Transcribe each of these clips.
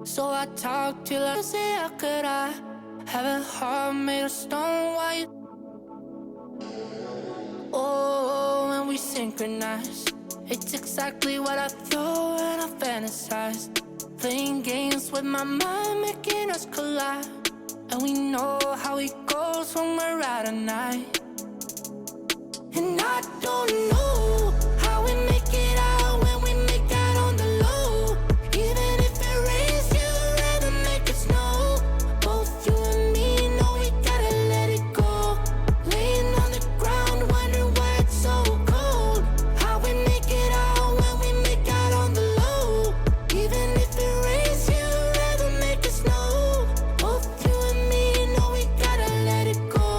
So I talk till I say how could I have a heart made of stone while you... Oh, when we synchronize, it's exactly what I thought and I fantasized. Playing games with my mind, making us collide. And we know how it goes when we're out at night. And I don't know how we make it out when we make out on the low. Even if it rains, you'd rather make it snow. Both you and me know we gotta let it go. Laying on the ground, wondering why it's so cold. How we make it out when we make out on the low. Even if it rains, you'd rather make it snow. Both you and me know we gotta let it go.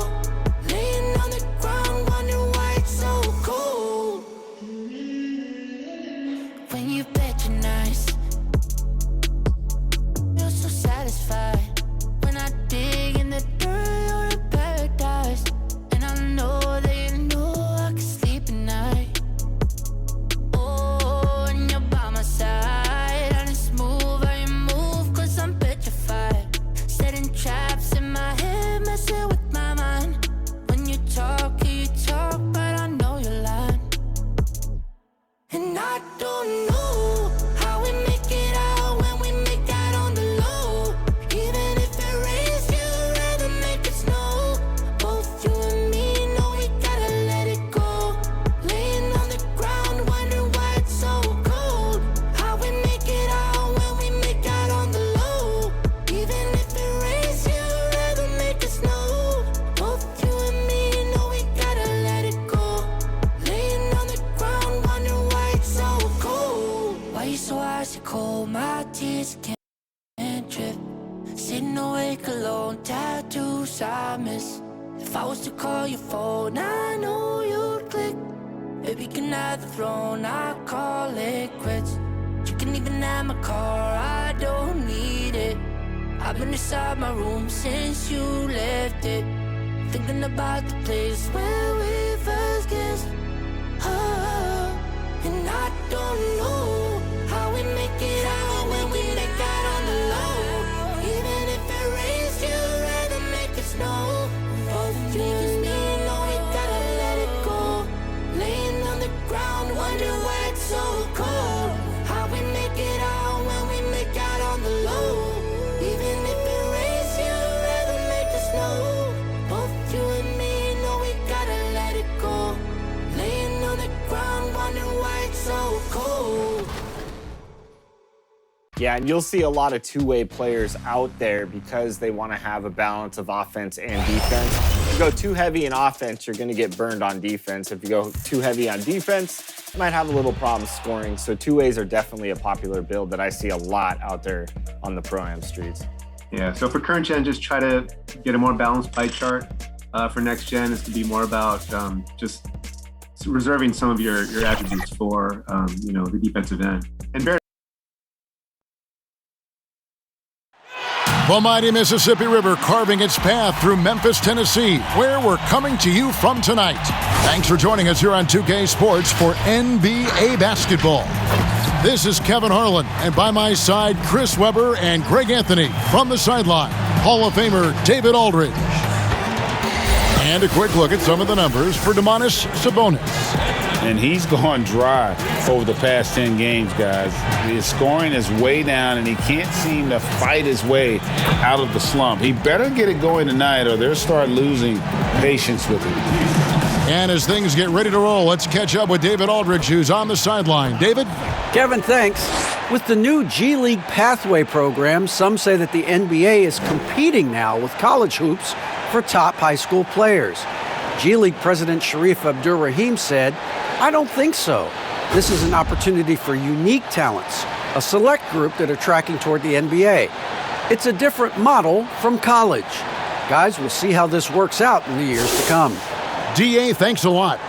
Laying on the ground, wondering why it's so cold. When you patronize, you're so satisfied. When I dig in the dirt, you're in paradise. And I know that you know I can sleep at night. Oh, and you're by my side. And it's smooth how you move, cause I'm petrified. Setting traps in my head, messing with my mind. When you talk, but I know you're lying. And I don't know how we make it out when we make out on the low. Even if it rains, you'd rather make it snow. Both you and me know we gotta let it go. Laying on the ground, wondering why it's so cold. How we make it out when we make out on the low. Even if it rains, you'd rather make it snow. Both you and me know we gotta let it go. Laying on the ground, wondering why it's so cold. Why you so icy cold? My tears can't drip. Sitting awake alone, tattoos I miss. If I was to call your phone, I know you'd click. Baby, can I have the throne? I call it quits. You can even have my car, I don't need it. I've been inside my room since you left it. Thinking about the place where we first kissed. Oh, and I don't know how we make it out when we make out on the low. Even if it rains, you'd rather make it snow. Both you and me know we gotta let it go. Laying on the ground, wondering why it's so cold. How we make it out when we make out on the low. Even if it rains, you'd rather make it snow. Both you and me know we gotta let it go. Laying on the ground, wondering why it's so cold. Yeah, and you'll see a lot of two-way players out there because they want to have a balance of offense and defense. If you go too heavy in offense, you're going to get burned on defense. If you go too heavy on defense, you might have a little problem scoring. So two-ways are definitely a popular build that I see a lot out there on the Pro-Am streets. Yeah, so for current gen, just try to get a more balanced pie chart. For next gen, is to be more about just reserving some of your attributes for the defensive end. And The mighty Mississippi River carving its path through Memphis, Tennessee, where we're coming to you from tonight. Thanks for joining us here on 2K Sports for NBA basketball. This is Kevin Harlan, and by my side, Chris Webber and Greg Anthony from the sideline, Hall of Famer David Aldridge. And a quick look at some of the numbers for Domantas Sabonis. And he's gone dry over the past 10 games, guys. His scoring is way down, and he can't seem to fight his way out of the slump. He better get it going tonight, or they'll start losing patience with him. And as things get ready to roll, let's catch up with David Aldridge, who's on the sideline. David? Kevin, thanks. With the new G League Pathway program, some say that the NBA is competing now with college hoops for top high school players. G League President Sharif Abdur-Rahim said, "I don't think so. This is an opportunity for unique talents, a select group that are tracking toward the NBA. It's a different model from college. Guys, we'll see how this works out in the years to come." DA, thanks a lot.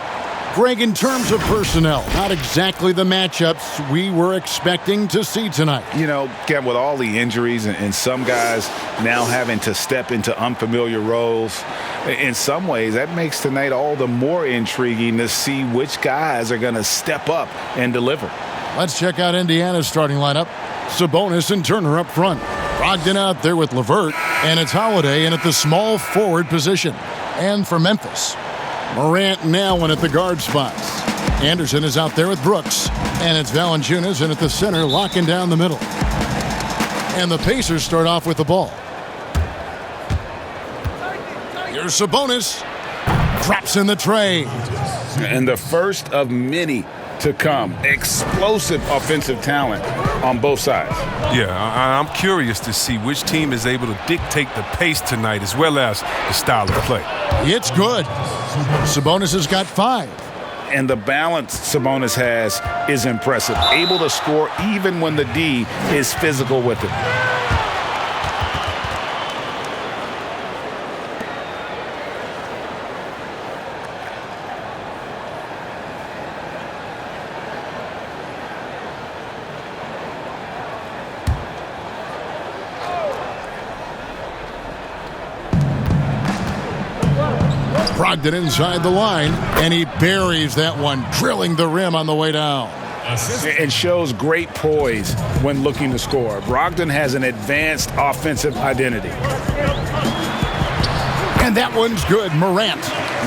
Greg, in terms of personnel, not exactly the matchups we were expecting to see tonight. You know, Kevin, with all the injuries and some guys now having to step into unfamiliar roles, in some ways that makes tonight all the more intriguing to see which guys are going to step up and deliver. Let's check out Indiana's starting lineup. Sabonis and Turner up front. Brogdon out there with LeVert, and it's Holiday in at the small forward position. And for Memphis, Morant now in at the guard spots. Anderson is out there with Brooks, and it's Valanciunas in at the center, locking down the middle. And the Pacers start off with the ball. Here's Sabonis. Drops in the tray. And the first of many to come. Explosive offensive talent on both sides. Yeah, I'm curious to see which team is able to dictate the pace tonight as well as the style of play. It's good. Sabonis has got 5. And the balance Sabonis has is impressive. Able to score even when the D is physical with it. Brogdon inside the line, and he buries that one, drilling the rim on the way down. It shows great poise when looking to score. Brogdon has an advanced offensive identity. And that one's good. Morant.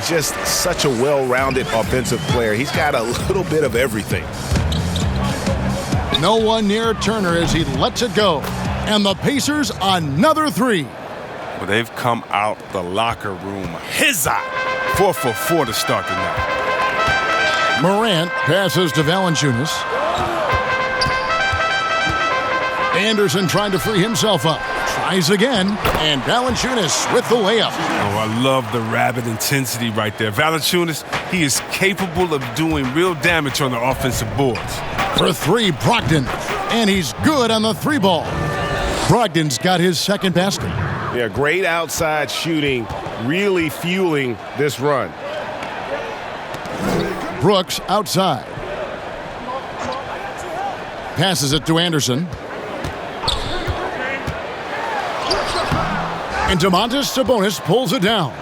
Just such a well-rounded offensive player. He's got a little bit of everything. No one near Turner as he lets it go. And the Pacers another 3. Well, they've come out the locker room hizza 4 for 4 to start the night. Morant passes to Valanciunas. Anderson trying to free himself up. Tries again, and Valanciunas with the layup. Oh, I love the rabid intensity right there. Valanciunas, he is capable of doing real damage on the offensive boards. For 3, Brogdon, and he's good on the 3 ball. Brogdon's got his second basket. Yeah, great outside shooting, really fueling this run. Brooks outside. Passes it to Anderson. And Domantas Sabonis pulls it down.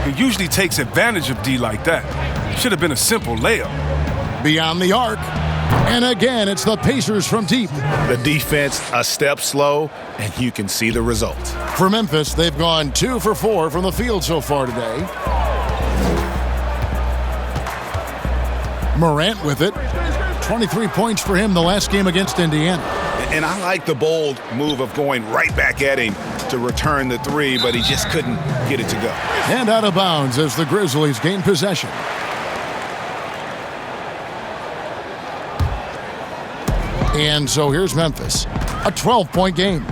He usually takes advantage of D like that. Should have been a simple layup. Beyond the arc. And again, it's the Pacers from deep. The defense a step slow, and you can see the result. For Memphis, they've gone 2 for 4 from the field so far today. Morant with it. 23 points for him the last game against Indiana. And I like the bold move of going right back at him to return the 3, but he just couldn't get it to go. And out of bounds as the Grizzlies gain possession. And so here's Memphis, a 12-point game.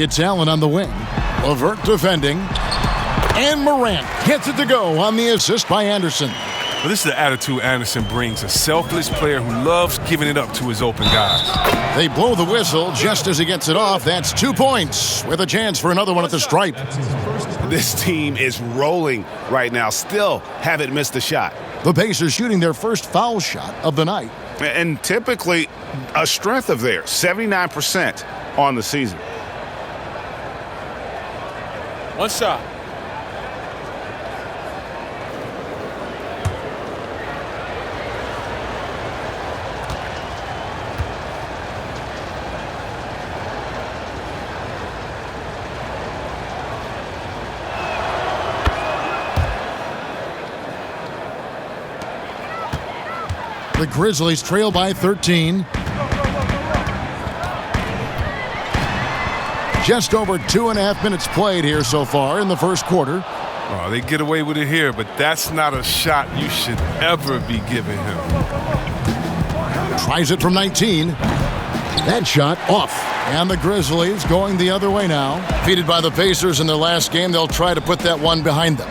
It's Allen on the wing. LeVert defending. And Morant gets it to go on the assist by Anderson. Well, this is the attitude Anderson brings, a selfless player who loves giving it up to his open guys. They blow the whistle just as he gets it off. That's 2 points with a chance for another one at the stripe. This team is rolling right now. Still haven't missed a shot. The Pacers shooting their first foul shot of the night. And typically a strength of theirs, 79% on the season. One shot. The Grizzlies trail by 13. Just over 2.5 minutes played here so far in the first quarter. Oh, they get away with it here, but that's not a shot you should ever be giving him. Tries it from 19. That shot off. And the Grizzlies going the other way now. Defeated by the Pacers in their last game, they'll try to put that one behind them.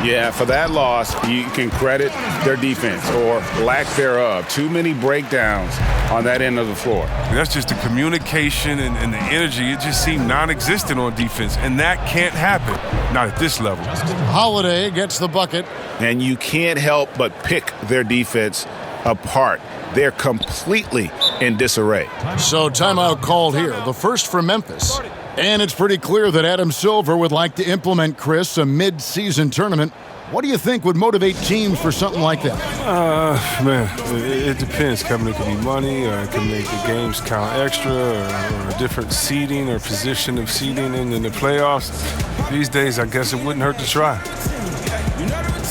Yeah, for that loss, you can credit their defense or lack thereof. Too many breakdowns on that end of the floor. That's just the communication and the energy. It just seemed non-existent on defense, and that can't happen, not at this level. Holiday gets the bucket. And you can't help but pick their defense apart. They're completely in disarray. So timeout called here, the first for Memphis. And it's pretty clear that Adam Silver would like to implement, Chris, a mid-season tournament What do you think would motivate teams for something like that? Man, it depends, Kevin. It could be money, or it could make the games count extra, or a different seeding or position of seeding in the playoffs. These days, I guess it wouldn't hurt to try.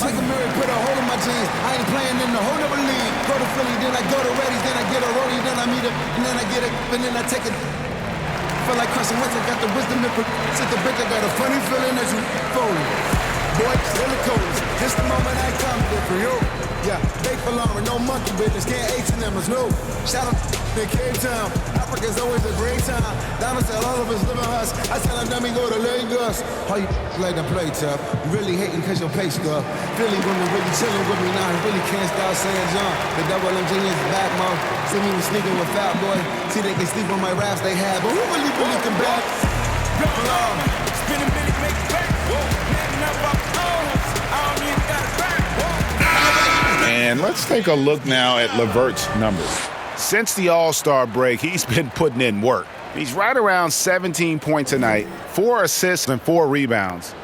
Like a Mary put a hole in my jeans. I ain't playing in the whole other league. Go to Philly, then I go to Reddy's, then I get a rollie, then I meet him, and then I get it, and then I take it. Feel like Carson Wentz, I got the wisdom to sit the bitch. I got a funny feeling as you folding. Boy, really cold. Just the moment I come there for you. Yeah, they belong with no monkey business. Can't H&M is new. Shout out to Cape Town. Africa's always a great time. Down said all of us live in us. I tell them, let me go to Lagos. How you like to play tough? You really hating cause your pay stuff. Philly women really chilling with me now. I really can't stop saying John. The double M genius back, mom. See me sneaking with Fat Boy. See they can sleep on my raps they have. But who really can back? Spin a minute, make it back. And let's take a look now at LeVert's numbers. Since the All-Star break, he's been putting in work. He's right around 17 points a night, 4 assists and 4 rebounds.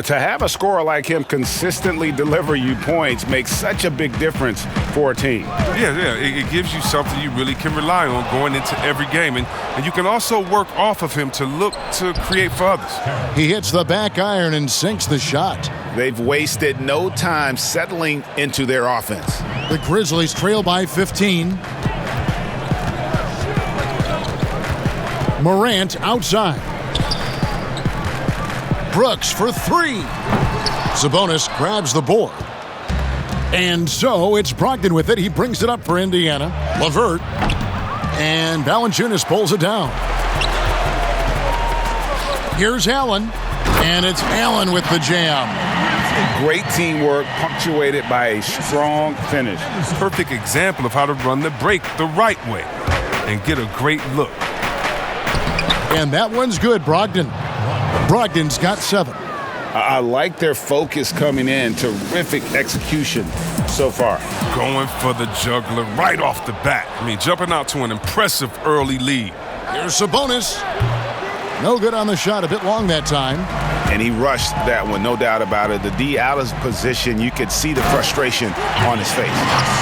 To have a scorer like him consistently deliver you points makes such a big difference for a team. Yeah, it gives you something you really can rely on going into every game. And you can also work off of him to look to create for others. He hits the back iron and sinks the shot. They've wasted no time settling into their offense. The Grizzlies trail by 15. Morant outside. Brooks for 3. Sabonis grabs the board. And so it's Brogdon with it. He brings it up for Indiana. LeVert. And Valanciunas pulls it down. Here's Allen. And it's Allen with the jam. Great teamwork punctuated by a strong finish. Perfect example of how to run the break the right way and get a great look. And that one's good, Brogdon. Brogdon's got 7. I like their focus coming in. Terrific execution so far. Going for the juggler right off the bat. I mean, jumping out to an impressive early lead. Here's Sabonis. No good on the shot, a bit long that time. And he rushed that one, no doubt about it. The D out of position, you could see the frustration on his face.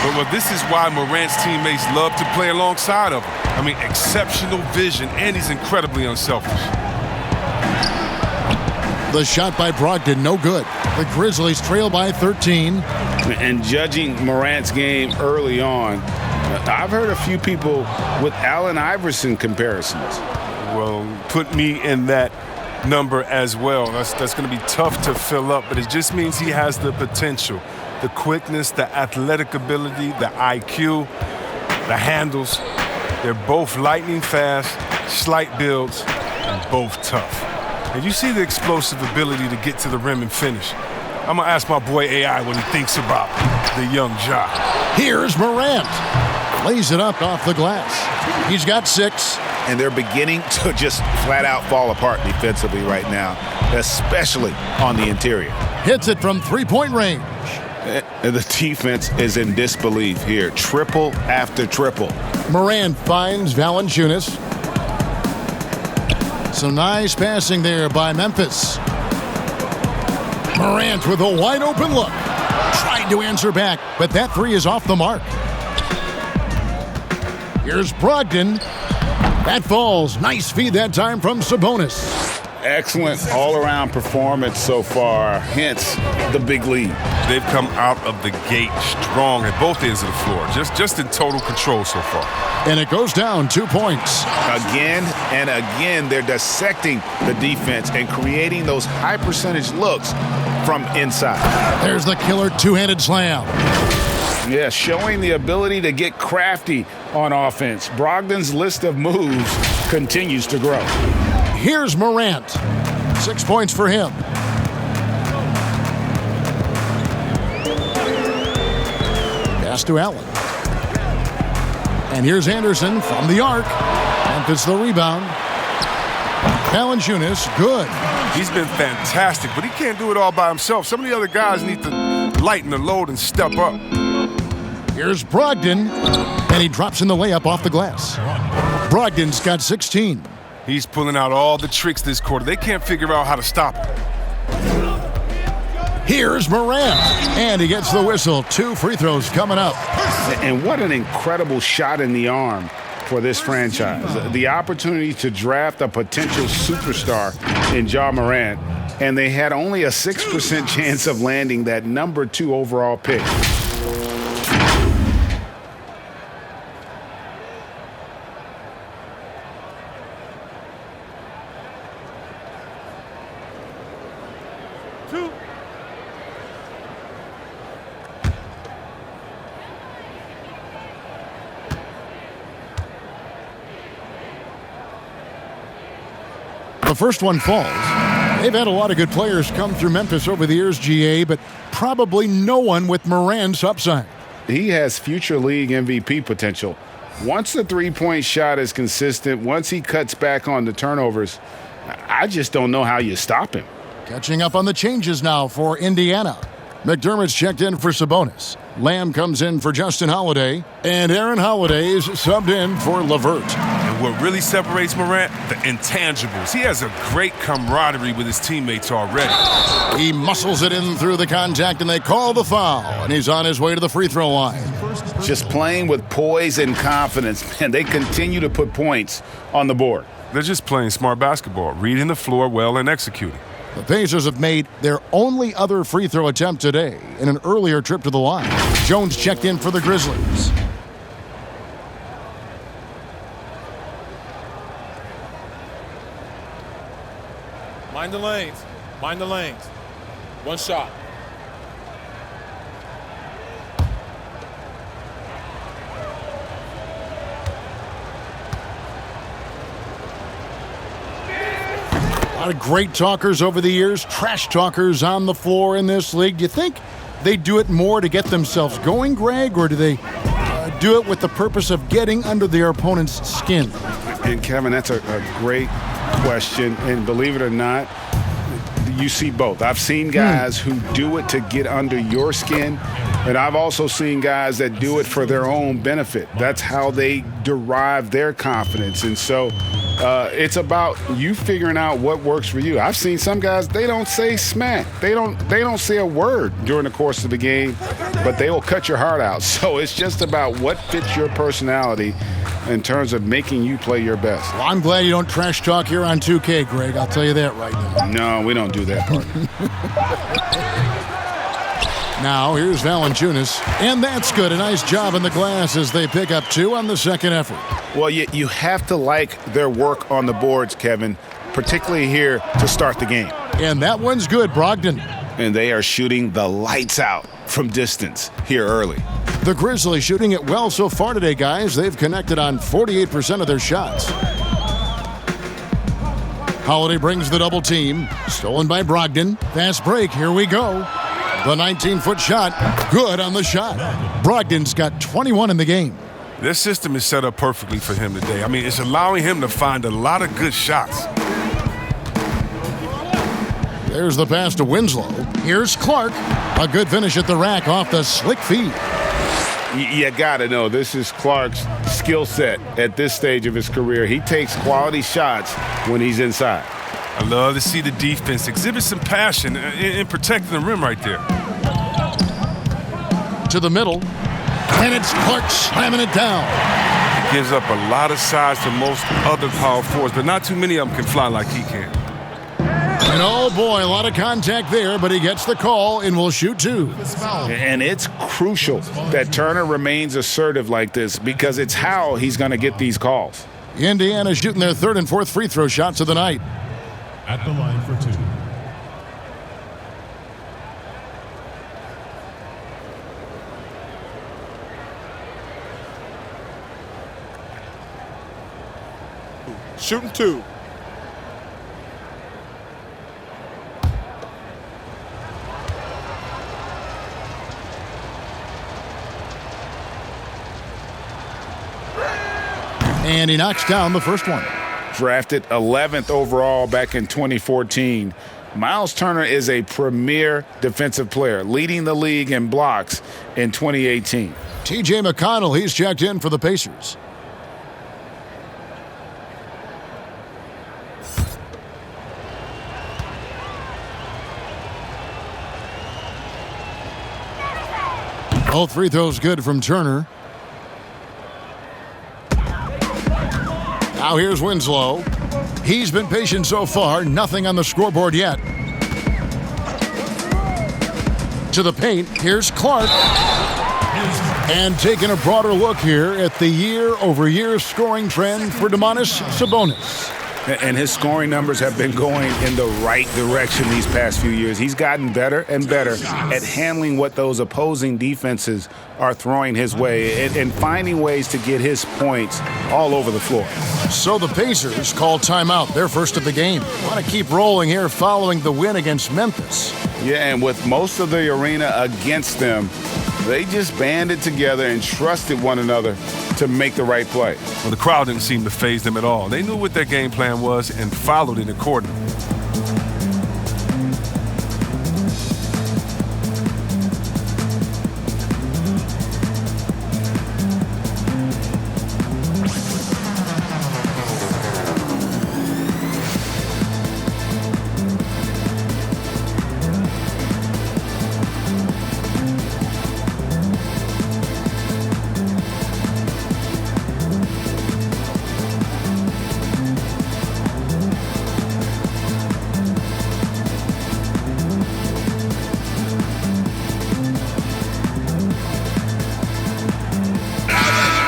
But this is why Morant's teammates love to play alongside of him. I mean, exceptional vision, and he's incredibly unselfish. The shot by Brogdon, no good. The Grizzlies trail by 13. And judging Morant's game early on, I've heard a few people with Allen Iverson comparisons. Well, put me in that number as well. That's going to be tough to fill up, but it just means he has the potential, the quickness, the athletic ability, the IQ, the handles. They're both lightning fast, slight builds, and both tough. And you see the explosive ability to get to the rim and finish. I'm going to ask my boy AI what he thinks about the young Ja. Here's Morant. Lays it up off the glass. He's got 6. And they're beginning to just flat out fall apart defensively right now, especially on the interior. Hits it from 3-point range. The defense is in disbelief here. Triple after triple. Morant finds Valanciunas. Some nice passing there by Memphis. Morant with a wide open look. Tried to answer back, but that 3 is off the mark. Here's Brogdon. That falls. Nice feed that time from Sabonis. Excellent all-around performance so far, hence the big lead. They've come out of the gate strong at both ends of the floor, just in total control so far. And it goes down 2 points. Again and again, they're dissecting the defense and creating those high-percentage looks from inside. There's the killer two-handed slam. Yeah, showing the ability to get crafty on offense. Brogdon's list of moves continues to grow. Here's Morant. 6 points for him. Pass to Allen. And here's Anderson from the arc. Memphis the rebound. Valanciunas, good. He's been fantastic, but he can't do it all by himself. Some of the other guys need to lighten the load and step up. Here's Brogdon, and he drops in the layup off the glass. Brogdon's got 16. He's pulling out all the tricks this quarter. They can't figure out how to stop him. Here's Morant, and he gets the whistle. 2 free throws coming up. And what an incredible shot in the arm for this franchise. The opportunity to draft a potential superstar in Ja Morant, and they had only a 6% chance of landing that number 2 overall pick. The first one falls. They've had a lot of good players come through Memphis over the years, GA, but probably no one with Morant's upside. He has future league MVP potential. Once the three-point shot is consistent, once he cuts back on the turnovers, I just don't know how you stop him. Catching up on the changes now for Indiana. McDermott's checked in for Sabonis. Lamb comes in for Justin Holiday. And Aaron Holiday is subbed in for LeVert. And what really separates Morant? The intangibles. He has a great camaraderie with his teammates already. He muscles it in through the contact, and they call the foul. And he's on his way to the free throw line. Just playing with poise and confidence, and they continue to put points on the board. They're just playing smart basketball, reading the floor well and executing. The Pacers have made their only other free throw attempt today in an earlier trip to the line. Jones checked in for the Grizzlies. Mind the lanes. Mind the lanes. One shot. A lot of great talkers over the years, trash talkers on the floor in this league. Do you think they do it more to get themselves going, Greg, or do they do it with the purpose of getting under their opponent's skin? And Kevin, that's a great question. And believe it or not, you see both. I've seen guys who do it to get under your skin, and I've also seen guys that do it for their own benefit. That's how they derive their confidence. And so it's about you figuring out what works for you. I've seen some guys, they don't say smack. They don't say a word during the course of the game, but they will cut your heart out. So it's just about what fits your personality in terms of making you play your best. Well, I'm glad you don't trash talk here on 2K, Greg. I'll tell you that right now. No, we don't do that part. Now, here's Valanciunas, and that's good. A nice job in the glass as they pick up 2 on the second effort. Well, you have to like their work on the boards, Kevin, particularly here to start the game. And that one's good, Brogdon. And they are shooting the lights out from distance here early. The Grizzlies shooting it well so far today, guys. They've connected on 48% of their shots. Holiday brings the double team. Stolen by Brogdon. Fast break. Here we go. The 19-foot shot. Good on the shot. Brogdon's got 21 in the game. This system is set up perfectly for him today. I mean, it's allowing him to find a lot of good shots. There's the pass to Winslow. Here's Clark. A good finish at the rack off the slick feed. You got to know, this is Clark's skill set at this stage of his career. He takes quality shots when he's inside. I love to see the defense exhibit some passion in protecting the rim right there. To the middle. And it's Clark slamming it down. He gives up a lot of size to most other power forwards, but not too many of them can fly like he can. And oh boy, a lot of contact there, but he gets the call and will shoot 2. And it's crucial that Turner remains assertive like this because it's how he's going to get these calls. Indiana shooting their 3rd and 4th free throw shots of the night. At the line for 2. Shooting 2. And he knocks down the first one. Drafted 11th overall back in 2014. Miles Turner is a premier defensive player, leading the league in blocks in 2018. T.J. McConnell, he's checked in for the Pacers. Both free throws good from Turner. Now here's Winslow. He's been patient so far. Nothing on the scoreboard yet. To the paint. Here's Clark. And taking a broader look here at the year-over-year scoring trend for Domantas Sabonis. And his scoring numbers have been going in the right direction these past few years. He's gotten better and better at handling what those opposing defenses are throwing his way and finding ways to get his points all over the floor. So the Pacers call timeout, their first of the game. Want to keep rolling here following the win against Memphis. Yeah, and with most of the arena against them, they just banded together and trusted one another to make the right play. Well, the crowd didn't seem to faze them at all. They knew what their game plan was and followed it accordingly.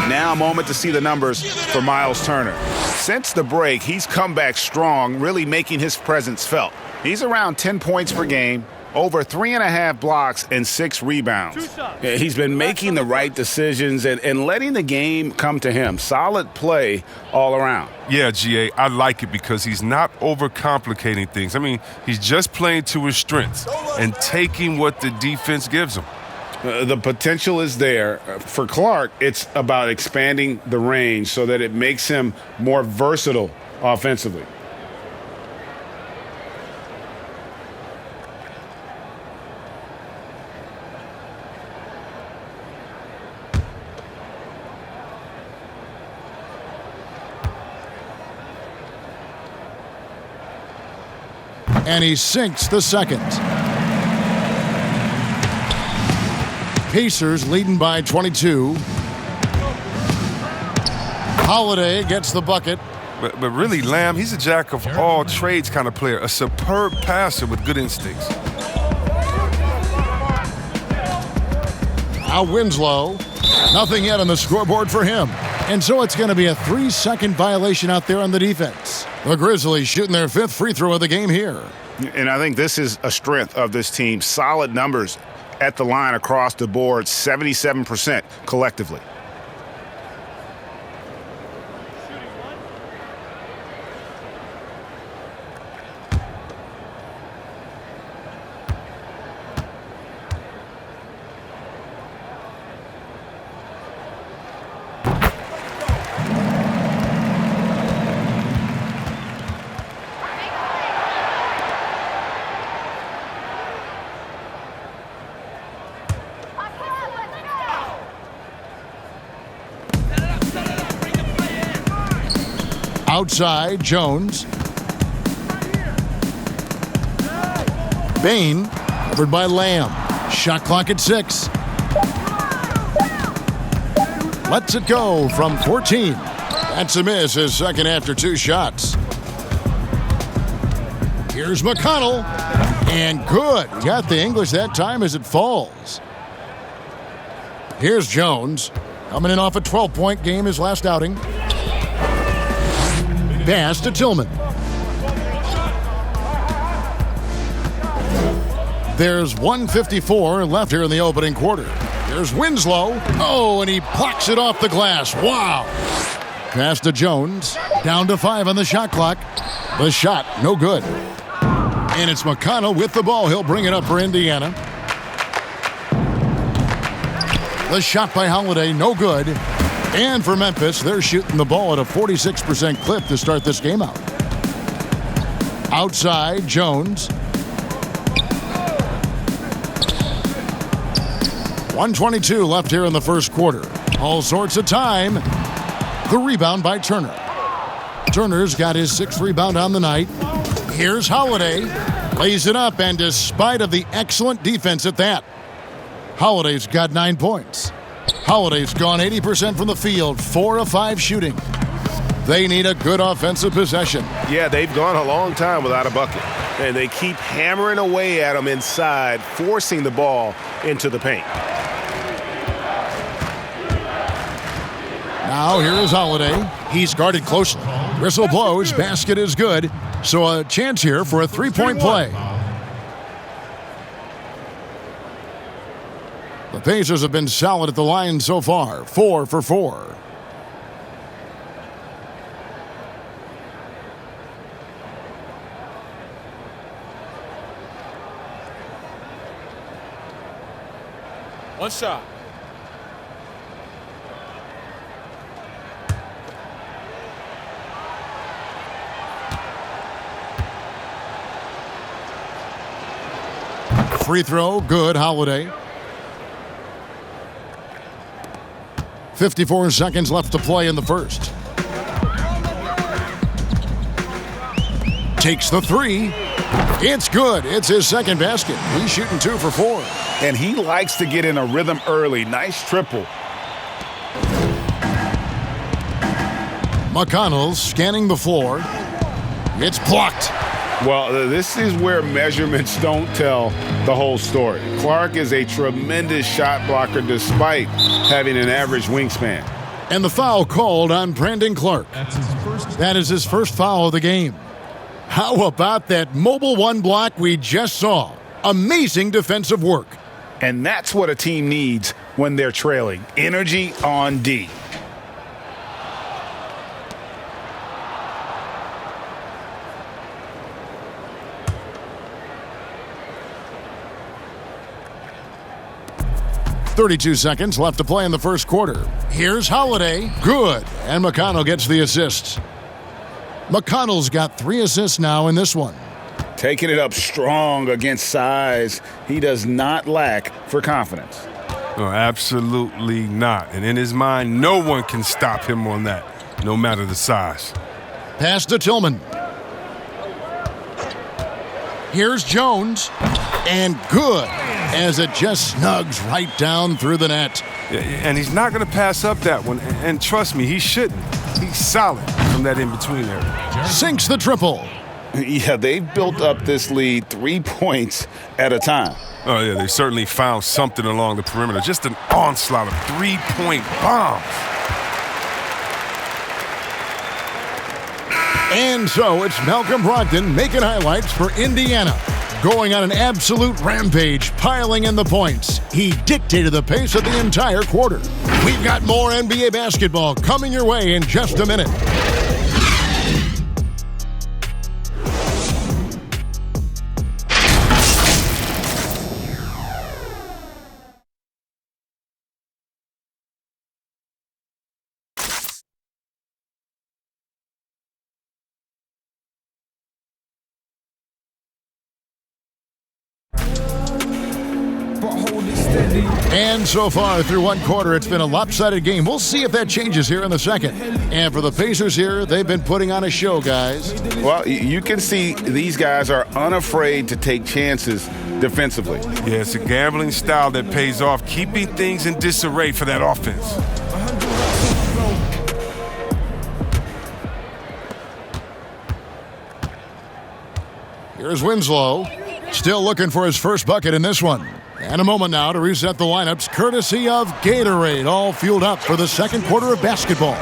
Now a moment to see the numbers for Miles Turner. Since the break, he's come back strong, really making his presence felt. He's around 10 points per game, over 3.5 blocks and 6 rebounds. He's been making the right decisions and letting the game come to him. Solid play all around. Yeah, GA, I like it because he's not overcomplicating things. I mean, he's just playing to his strengths and taking what the defense gives him. The potential is there. For Clark, it's about expanding the range so that it makes him more versatile offensively. And he sinks the second. Pacers leading by 22. Holiday gets the bucket. But really, Lamb, he's a jack of all trades kind of player, a superb passer with good instincts. Now Winslow. Nothing yet on the scoreboard for him. And so it's going to be a 3-second violation out there on the defense. The Grizzlies shooting their 5th free throw of the game here. And I think this is a strength of this team. Solid numbers at the line across the board, 77% collectively. Outside, Jones. Bain, covered by Lamb. Shot clock at 6. Lets it go from 14. That's a miss, his second after 2 shots. Here's McConnell. And good. Got the English that time as it falls. Here's Jones. Coming in off a 12-point game his last outing. Pass to Tillman. There's 1:54 left here in the opening quarter. There's Winslow. Oh, and he plucks it off the glass. Wow. Pass to Jones. Down to 5 on the shot clock. The shot, no good. And it's McConnell with the ball. He'll bring it up for Indiana. The shot by Holiday, no good. And for Memphis, they're shooting the ball at a 46% clip to start this game out. Outside, Jones. 1:22 left here in the first quarter. All sorts of time. The rebound by Turner. Turner's got his 6th rebound on the night. Here's Holiday. Lays it up, and despite of the excellent defense at that, Holiday's got 9 points. Holiday's gone 80% from the field, 4 of 5 shooting. They need a good offensive possession. Yeah, they've gone a long time without a bucket. And they keep hammering away at them inside, forcing the ball into the paint. Now here is Holiday. He's guarded closely. Whistle blows, basket is good. So a chance here for a three-point play. The Pacers have been solid at the line so far, 4 for 4. One shot. Free throw, good, Holiday. 54 seconds left to play in the first. Takes the three. It's good. It's his second basket. He's shooting 2 for 4. And he likes to get in a rhythm early. Nice triple. McConnell scanning the floor. It's blocked. Well, this is where measurements don't tell the whole story. Clark is a tremendous shot blocker despite having an average wingspan. And the foul called on Brandon Clark. That is his first foul of the game. How about that mobile one block we just saw? Amazing defensive work. And that's what a team needs when they're trailing. Energy on D. .32 seconds left to play in the first quarter. Here's Holiday. Good. And McConnell gets the assist. McConnell's got 3 assists now in this one. Taking it up strong against size. He does not lack for confidence. No, absolutely not. And in his mind, no one can stop him on that, no matter the size. Pass to Tillman. Here's Jones. And good, as it just snugs right down through the net. Yeah, and he's not going to pass up that one. And trust me, he shouldn't. He's solid from that in-between area. Sinks the triple. Yeah, they've built up this lead 3 points at a time. Oh, yeah, they certainly found something along the perimeter. Just an onslaught of 3-point bombs. And so it's Malcolm Brogdon making highlights for Indiana. Going on an absolute rampage, piling in the points. He dictated the pace of the entire quarter. We've got more NBA basketball coming your way in just a minute. And so far through one quarter, it's been a lopsided game. We'll see if that changes here in the second. And for the Pacers here, they've been putting on a show, guys. Well, you can see these guys are unafraid to take chances defensively. Yeah, it's a gambling style that pays off, keeping things in disarray for that offense. Here's Winslow, still looking for his first bucket in this one. And a moment now to reset the lineups, courtesy of Gatorade, all fueled up for the second quarter of basketball.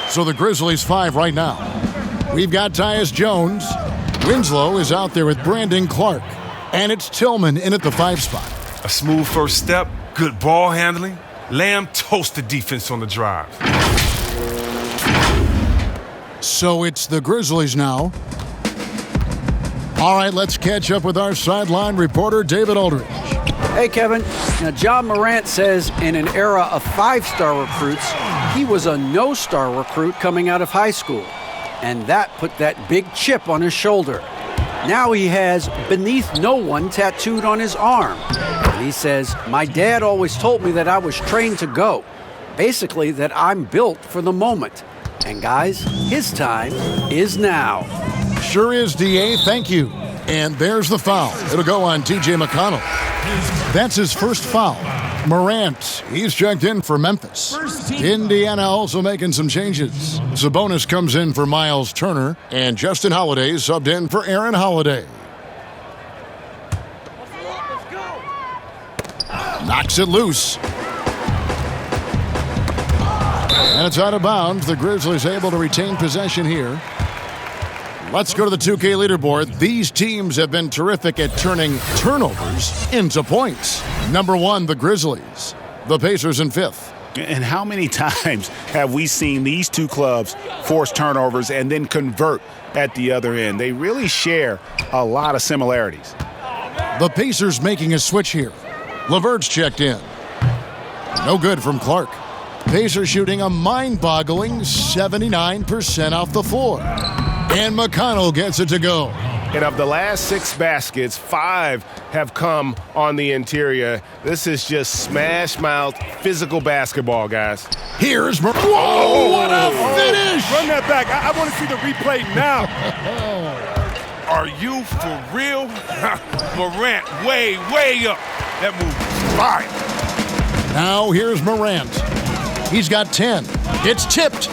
So the Grizzlies 5 right now. We've got Tyus Jones. Winslow is out there with Brandon Clark. And it's Tillman in at the 5 spot. A smooth first step, good ball handling. Lamb toasted defense on the drive. So it's the Grizzlies now. All right, let's catch up with our sideline reporter, David Aldridge. Hey, Kevin. Now, John Morant says in an era of 5-star recruits, he was a no-star recruit coming out of high school. And that put that big chip on his shoulder. Now he has "Beneath No One" tattooed on his arm. And he says, "My dad always told me that I was trained to go. Basically, that I'm built for the moment. And guys, his time is now." Sure is, DA. Thank you. And there's the foul. It'll go on T.J. McConnell. That's his first foul. Morant, he's checked in for Memphis. Indiana also making some changes. Sabonis comes in for Miles Turner, and Justin Holiday subbed in for Aaron Holiday. Knocks it loose. And it's out of bounds. The Grizzlies able to retain possession here. Let's go to the 2K leaderboard. These teams have been terrific at turning turnovers into points. Number 1, the Grizzlies. The Pacers in 5th. And how many times have we seen these two clubs force turnovers and then convert at the other end? They really share a lot of similarities. The Pacers making a switch here. LeVert's checked in. No good from Clark. Pacers shooting a mind-boggling 79% off the floor. And McConnell gets it to go. And of the last 6 baskets, 5 have come on the interior. This is just smash-mouth physical basketball, guys. Here's Whoa, what a finish! Run that back. I want to see the replay now. Are you for real? Morant, way up. That move is fire. Now here's Morant. He's got 10. It's tipped.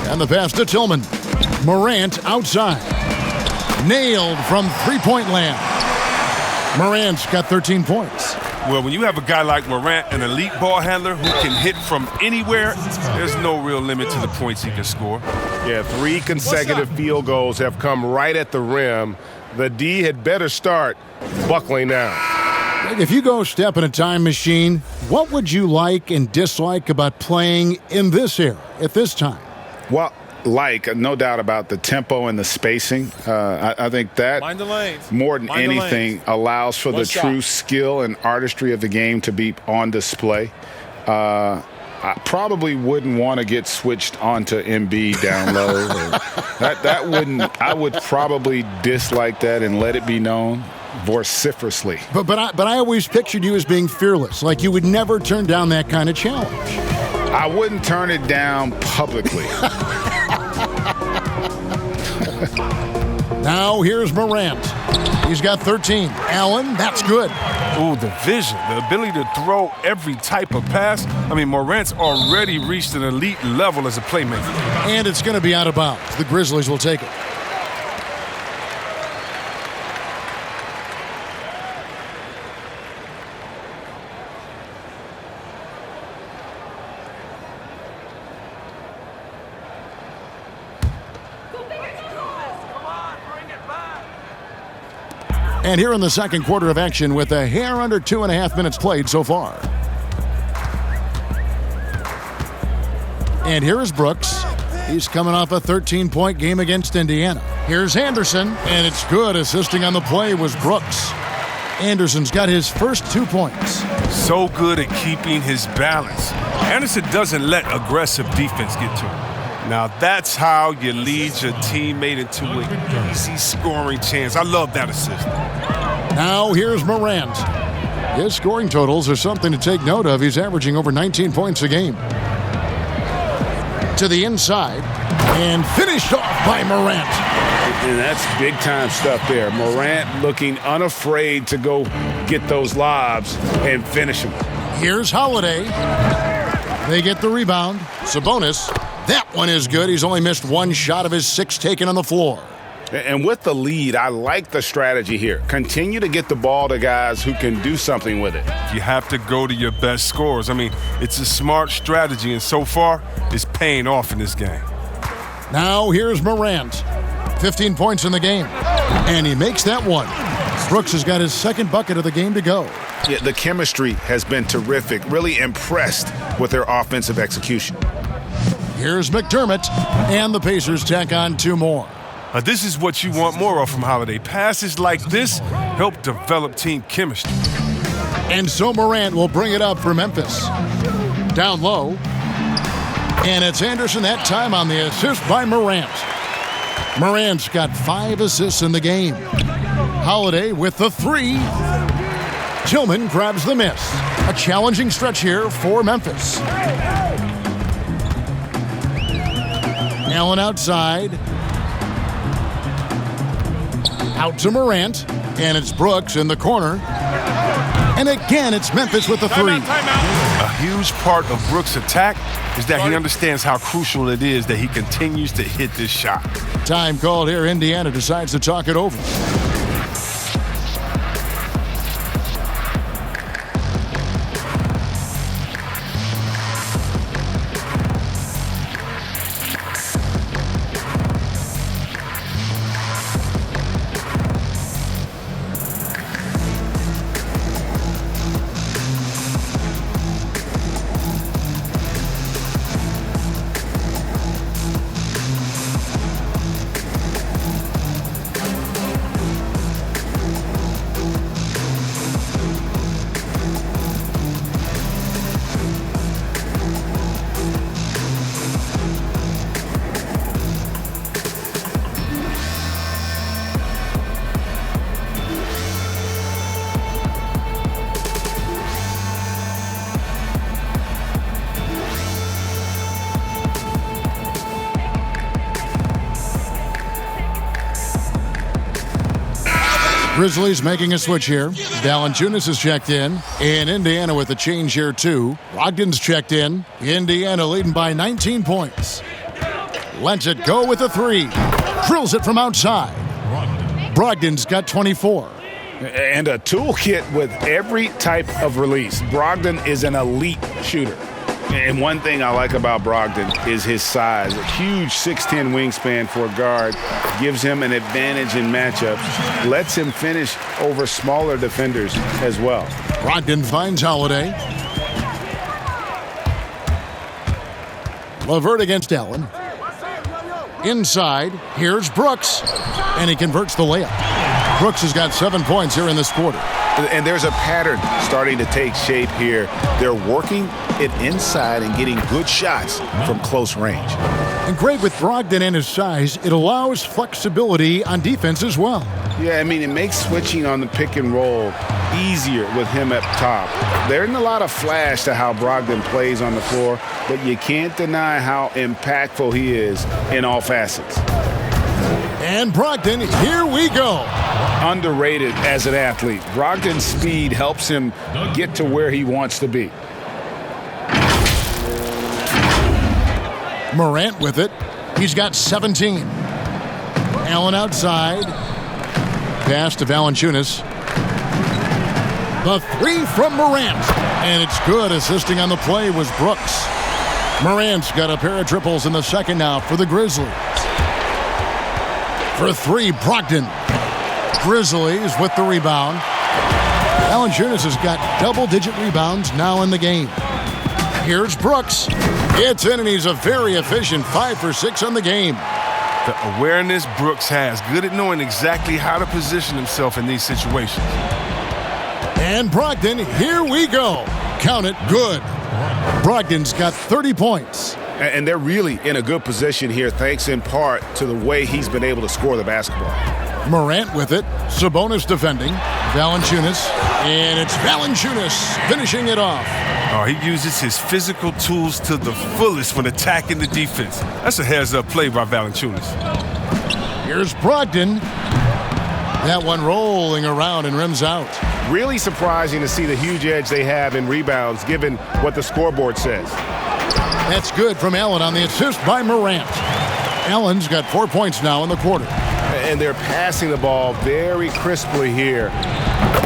And the pass to Tillman. Morant outside. Nailed from three-point land. Morant's got 13 points. Well, when you have a guy like Morant, an elite ball handler who can hit from anywhere, there's no real limit to the points he can score. Yeah, 3 consecutive field goals have come right at the rim. The D had better start buckling down. If you go step in a time machine, what would you like and dislike about playing in this era at this time? Well, no doubt about the tempo and the spacing. I think that more than anything allows for the true skill and artistry of the game to be on display. I probably wouldn't want to get switched onto Embiid down low. That wouldn't. I would probably dislike that and let it be known vociferously. But I always pictured you as being fearless, like you would never turn down that kind of challenge. I wouldn't turn it down publicly. Now here's Morant. He's got 13. Allen, that's good. Ooh, the vision, the ability to throw every type of pass. I mean, Morant's already reached an elite level as a playmaker. And it's going to be out of bounds. The Grizzlies will take it. And here in the second quarter of action with a hair under 2.5 minutes played so far. And here is Brooks. He's coming off a 13-point game against Indiana. Here's Anderson, and it's good. Assisting on the play was Brooks. Anderson's got his first 2 points. So good at keeping his balance. Anderson doesn't let aggressive defense get to him. Now that's how you lead your teammate into an easy scoring chance. I love that assist. Now here's Morant. His scoring totals are something to take note of. He's averaging over 19 points a game. To the inside, and finished off by Morant. And that's big-time stuff there. Morant looking unafraid to go get those lobs and finish them. Here's Holiday. They get the rebound. Sabonis. That one is good. He's only missed 1 shot of his 6 taken on the floor. And with the lead, I like the strategy here. Continue to get the ball to guys who can do something with it. You have to go to your best scorers. I mean, it's a smart strategy, and so far, it's paying off in this game. Now here's Morant. 15 points in the game. And he makes that one. Brooks has got his second bucket of the game to go. Yeah, the chemistry has been terrific. Really impressed with their offensive execution. Here's McDermott, and the Pacers tack on 2 more. This is what you want more of from Holiday. Passes like this help develop team chemistry. And so Morant will bring it up for Memphis. Down low. And it's Anderson that time on the assist by Morant. Morant's got 5 assists in the game. Holiday with the 3. Tillman grabs the miss. A challenging stretch here for Memphis. Allen outside. Out to Morant, and it's Brooks in the corner. And again, it's Memphis with the three. A huge part of Brooks' attack is that he understands how crucial it is that he continues to hit this shot. Time called here. Indiana decides to talk it over. Grizzlies making a switch here. Valanciunas is checked in. And Indiana with a change here, too. Brogdon's checked in. Indiana leading by 19 points. Lets it go with a three. Drills it from outside. Brogdon's got 24. And a toolkit with every type of release. Brogdon is an elite shooter. And one thing I like about Brogdon is his size. A huge 6'10 wingspan for a guard gives him an advantage in matchups, lets him finish over smaller defenders as well. Brogdon finds Holiday. LeVert against Allen. Inside, here's Brooks, and he converts the layup. Brooks has got 7 points here in this quarter. And there's a pattern starting to take shape here. They're working it inside and getting good shots from close range. And great with Brogdon and his size, it allows flexibility on defense as well. Yeah, I mean, it makes switching on the pick and roll easier with him up top. There isn't a lot of flash to how Brogdon plays on the floor, but you can't deny how impactful he is in all facets. And Brogdon, here we go. Underrated as an athlete. Brogdon's speed helps him get to where he wants to be. Morant with it. He's got 17. Allen outside. Pass to Valanciunas. The three from Morant. And it's good. Assisting on the play was Brooks. Morant's got a pair of triples in the second now for the Grizzlies. For three, Brogdon. Grizzlies with the rebound. Valanciunas has got double-digit rebounds now in the game. Here's Brooks. It's in, and he's a very efficient 5 for 6 on the game. The awareness Brooks has, good at knowing exactly how to position himself in these situations. And Brogdon, here we go. Count it, good. Brogdon's got 30 points. And they're really in a good position here, thanks in part to the way he's been able to score the basketball. Morant with it. Sabonis defending. Valanciunas. And it's Valanciunas finishing it off. Oh, he uses his physical tools to the fullest when attacking the defense. That's a heads-up play by Valanciunas. Here's Brogdon. That one rolling around and rims out. Really surprising to see the huge edge they have in rebounds, given what the scoreboard says. That's good from Allen on the assist by Morant. Allen's got 4 points now in the quarter. And they're passing the ball very crisply here.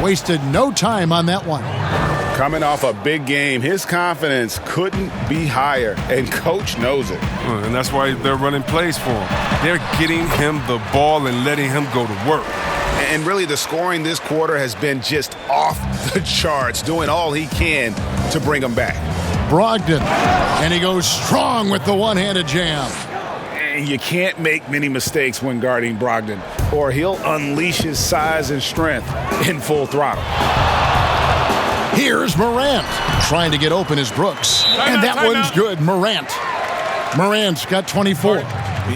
Wasted no time on that one. Coming off a big game, his confidence couldn't be higher, and coach knows it. And that's why they're running plays for him. They're getting him the ball and letting him go to work. And really, the scoring this quarter has been just off the charts, doing all he can to bring them back. Brogdon, and he goes strong with the one-handed jam. And you can't make many mistakes when guarding Brogdon, or he'll unleash his size and strength in full throttle. Here's Morant, trying to get open as Brooks. And that one's good, Morant. Morant's got 24.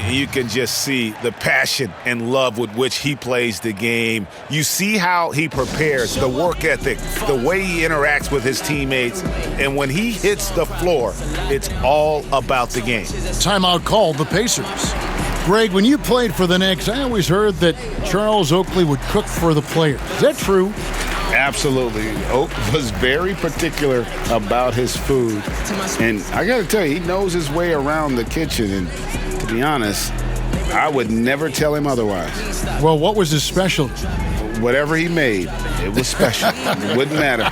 You can just see the passion and love with which he plays the game. You see how he prepares, the work ethic, the way he interacts with his teammates. And when he hits the floor, it's all about the game. Timeout called the Pacers. Greg, when you played for the Knicks, I always heard that Charles Oakley would cook for the players. Is that true? Absolutely. Oak was very particular about his food. And I got to tell you, he knows his way around the kitchen. And to be honest, I would never tell him otherwise. Well, what was his specialty? Whatever he made, it was special. It wouldn't matter.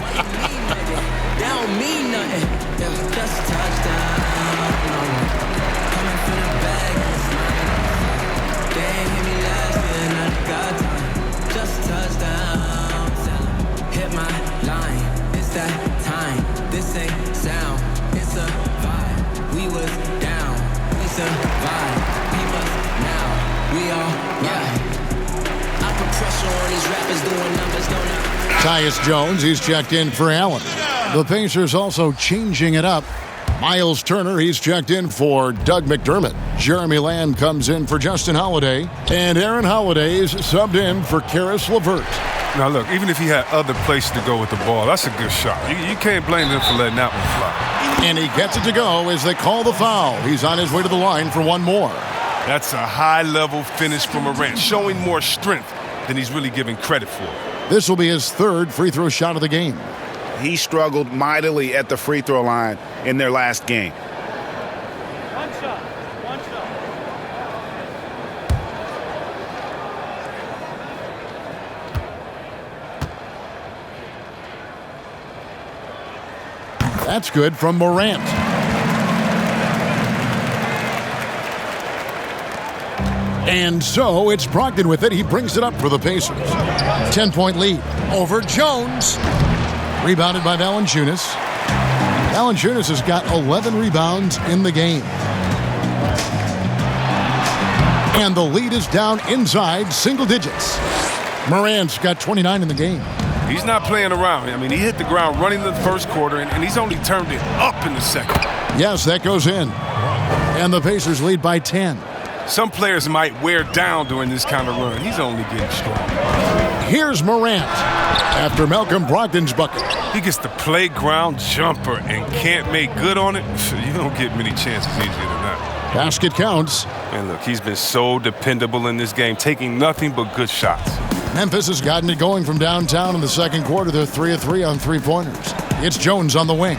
Tyus Jones, he's checked in for Allen. The Pacers also changing it up. Miles Turner, he's checked in for Doug McDermott. Jeremy Lamb comes in for Justin Holiday. And Aaron Holiday's subbed in for Karis LeVert. Now, look, even if he had other places to go with the ball, that's a good shot. You can't blame him for letting that one fly. And he gets it to go as they call the foul. He's on his way to the line for one more. That's a high-level finish from Morant, showing more strength than he's really given credit for. This will be his third free throw shot of the game. He struggled mightily at the free throw line in their last game. One shot. That's good from Morant. And so it's Brogdon with it. He brings it up for the Pacers. 10-point lead over Jones. Rebounded by Valanciunas. Valanciunas has got 11 rebounds in the game. And the lead is down inside single digits. Morant's got 29 in the game. He's not playing around. I mean, he hit the ground running the first quarter, and he's only turned it up in the second. Yes, that goes in. And the Pacers lead by 10. Some players might wear down during this kind of run. He's only getting strong. Here's Morant after Malcolm Brogdon's bucket. He gets the playground jumper and can't make good on it. You don't get many chances easier than that. Basket counts. And look, he's been so dependable in this game, taking nothing but good shots. Memphis has gotten it going from downtown in the second quarter. They're 3 of 3 on three-pointers. It's Jones on the wing.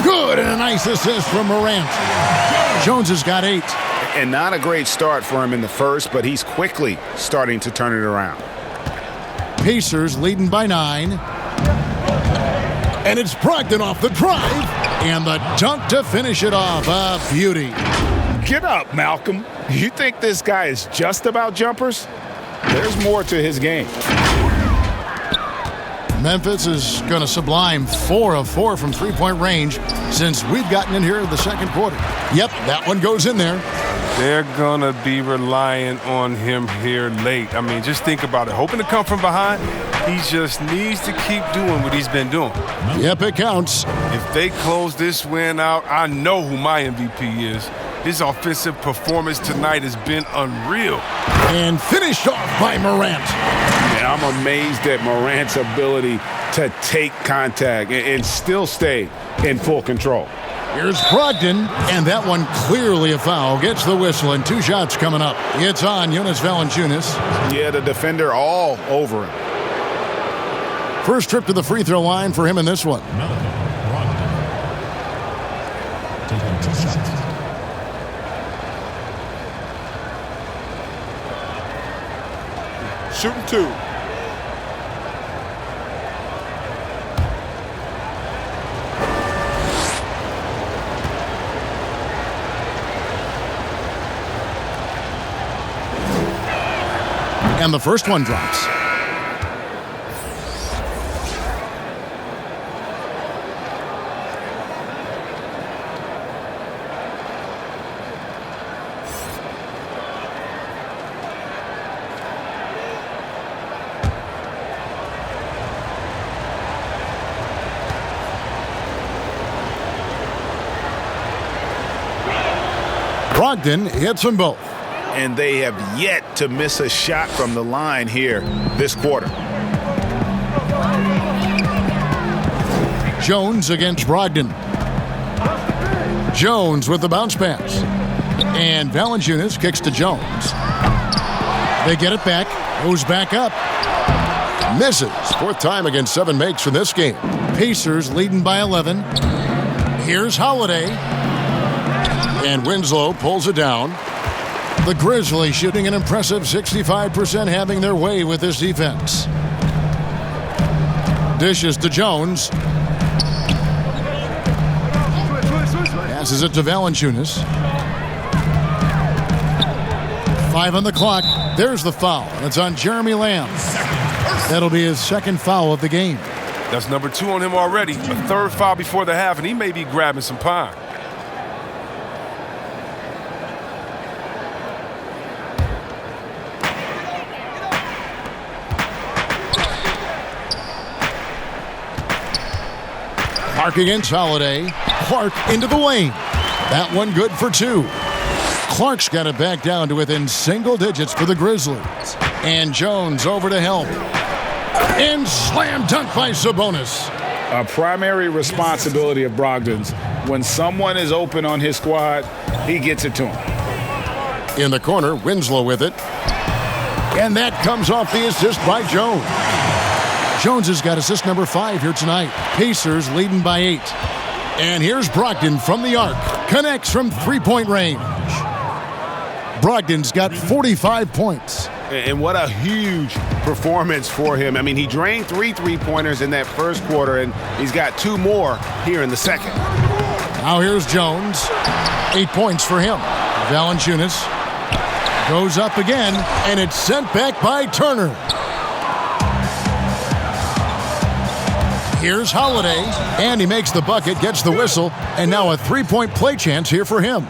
Good, and a nice assist from Morant. Jones has got 8. And not a great start for him in the first, but he's quickly starting to turn it around. Pacers leading by 9. And it's Brogdon off the drive. And the dunk to finish it off. A beauty. Get up, Malcolm. You think this guy is just about jumpers? There's more to his game. Memphis is going to sublime 4 of 4 from three-point range since we've gotten in here in the second quarter. Yep, that one goes in there. They're going to be relying on him here late. I mean, just think about it. Hoping to come from behind, he just needs to keep doing what he's been doing. Yep, it counts. If they close this win out, I know who my MVP is. His offensive performance tonight has been unreal. And finished off by Morant. And I'm amazed at Morant's ability to take contact and still stay in full control. Here's Brogdon, and that one clearly a foul. Gets the whistle, and 2 shots coming up. It's on Jonas Valanciunas. Yeah, the defender all over him. First trip to the free throw line for him in this one. Taking 2 shots. Shooting 2. And the first one drops. Brogdon hits them both. And they have yet to miss a shot from the line here this quarter. Jones against Brogdon. Jones with the bounce pass. And Valanciunas kicks to Jones. They get it back. Goes back up. Misses. Fourth time against 7 makes for this game. Pacers leading by 11. Here's Holiday. And Winslow pulls it down. The Grizzlies shooting an impressive 65%, having their way with this defense. Dishes to Jones. Passes it to Valanciunas. 5 on the clock. There's the foul. It's on Jeremy Lamb. That'll be his second foul of the game. That's number 2 on him already. A third foul before the half, and he may be grabbing some pine. Clark against Holiday. Clark into the lane. That one good for 2. Clark's got it back down to within single digits for the Grizzlies. And Jones over to help. And slam dunk by Sabonis. A primary responsibility of Brogdon's. When someone is open on his squad, he gets it to him. In the corner, Winslow with it. And that comes off the assist by Jones. Jones has got assist number 5 here tonight. Pacers leading by 8. And here's Brogdon from the arc. Connects from three-point range. Brogdon's got 45 points. And what a huge performance for him. I mean, he drained 3 3-pointers in that first quarter, and he's got 2 more here in the second. Now here's Jones. 8 points for him. Valanciunas goes up again, and it's sent back by Turner. Here's Holiday, and he makes the bucket, gets the whistle, and now a 3-point play chance here for him.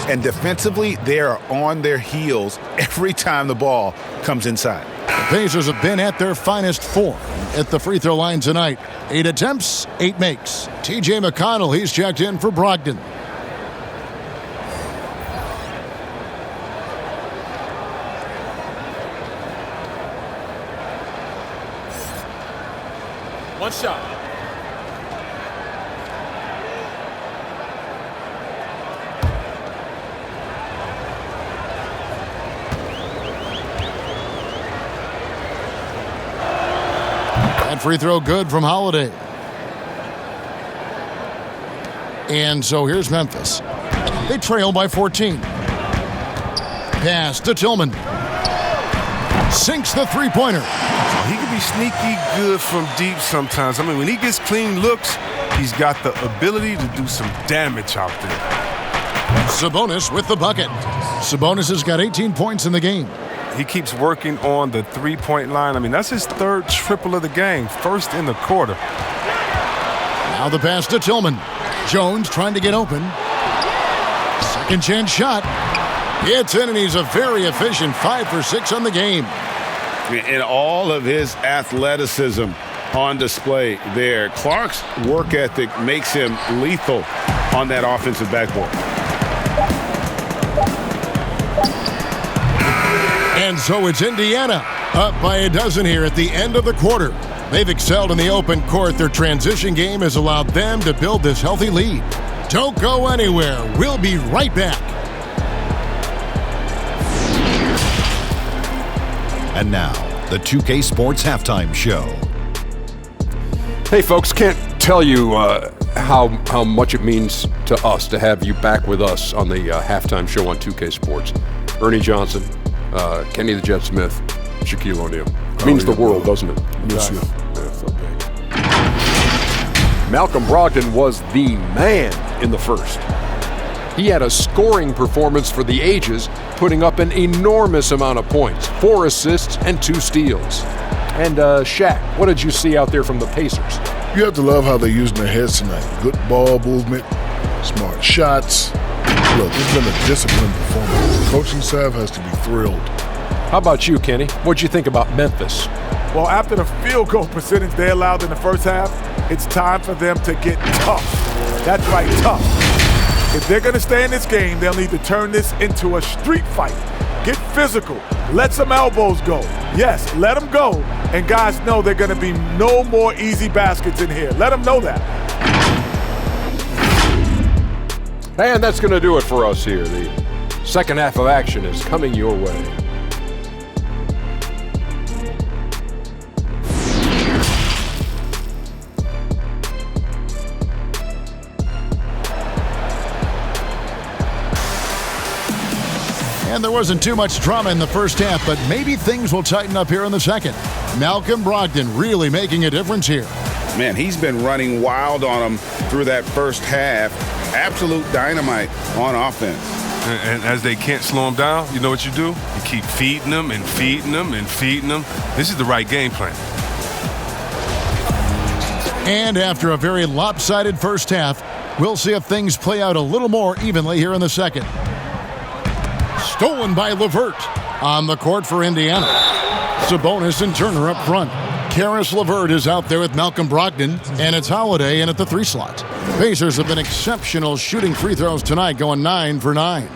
And defensively, they are on their heels every time the ball comes inside. The Pacers have been at their finest form at the free throw line tonight. 8 attempts, 8 makes. T.J. McConnell, he's checked in for Brogdon. One shot. That free throw good from Holiday. And so here's Memphis. They trail by 14. Pass to Tillman. Sinks the three-pointer. He can be sneaky good from deep sometimes. I mean, when he gets clean looks, he's got the ability to do some damage out there. Sabonis with the bucket. Sabonis has got 18 points in the game. He keeps working on the three-point line. I mean, that's his 3rd triple of the game, 1st in the quarter. Now the pass to Tillman. Jones trying to get open. Second chance shot. It's in, and he's a very efficient 5 for 6 on the game. And all of his athleticism on display there. Clark's work ethic makes him lethal on that offensive backboard. And so it's Indiana up by a dozen here at the end of the quarter. They've excelled in the open court. Their transition game has allowed them to build this healthy lead. Don't go anywhere. We'll be right back. And now, the 2K Sports Halftime Show. Hey, folks, can't tell you how much it means to us to have you back with us on the halftime show on 2K Sports. Ernie Johnson, Kenny the Jet Smith, Shaquille O'Neal. Means the world, doesn't it? Yes, sir. Yeah, so big. Malcolm Brogdon was the man in the first. He had a scoring performance for the ages, putting up an enormous amount of points, 4 assists and 2 steals. And Shaq, what did you see out there from the Pacers? You have to love how they're using their heads tonight. Good ball movement, smart shots. Look, it's been a disciplined performance. The coaching staff has to be thrilled. How about you, Kenny? What'd you think about Memphis? Well, after the field goal percentage they allowed in the first half, it's time for them to get tough. That's right, tough. If they're going to stay in this game, they'll need to turn this into a street fight. Get physical. Let some elbows go. Yes, let them go. And guys know they're going to be no more easy baskets in here. Let them know that. And that's going to do it for us here. The second half of action is coming your way. And there wasn't too much drama in the first half, but maybe things will tighten up here in the second. Malcolm Brogdon really making a difference here. Man, he's been running wild on them through that first half. Absolute dynamite on offense. And as they can't slow him down, you know what you do? You keep feeding them and feeding them and feeding them. This is the right game plan. And after a very lopsided first half, we'll see if things play out a little more evenly here in the second. Stolen by LeVert on the court for Indiana. Sabonis and Turner up front. Karis LeVert is out there with Malcolm Brogdon, and it's Holiday in at the 3 slot. Pacers have been exceptional shooting free throws tonight, going 9 for 9.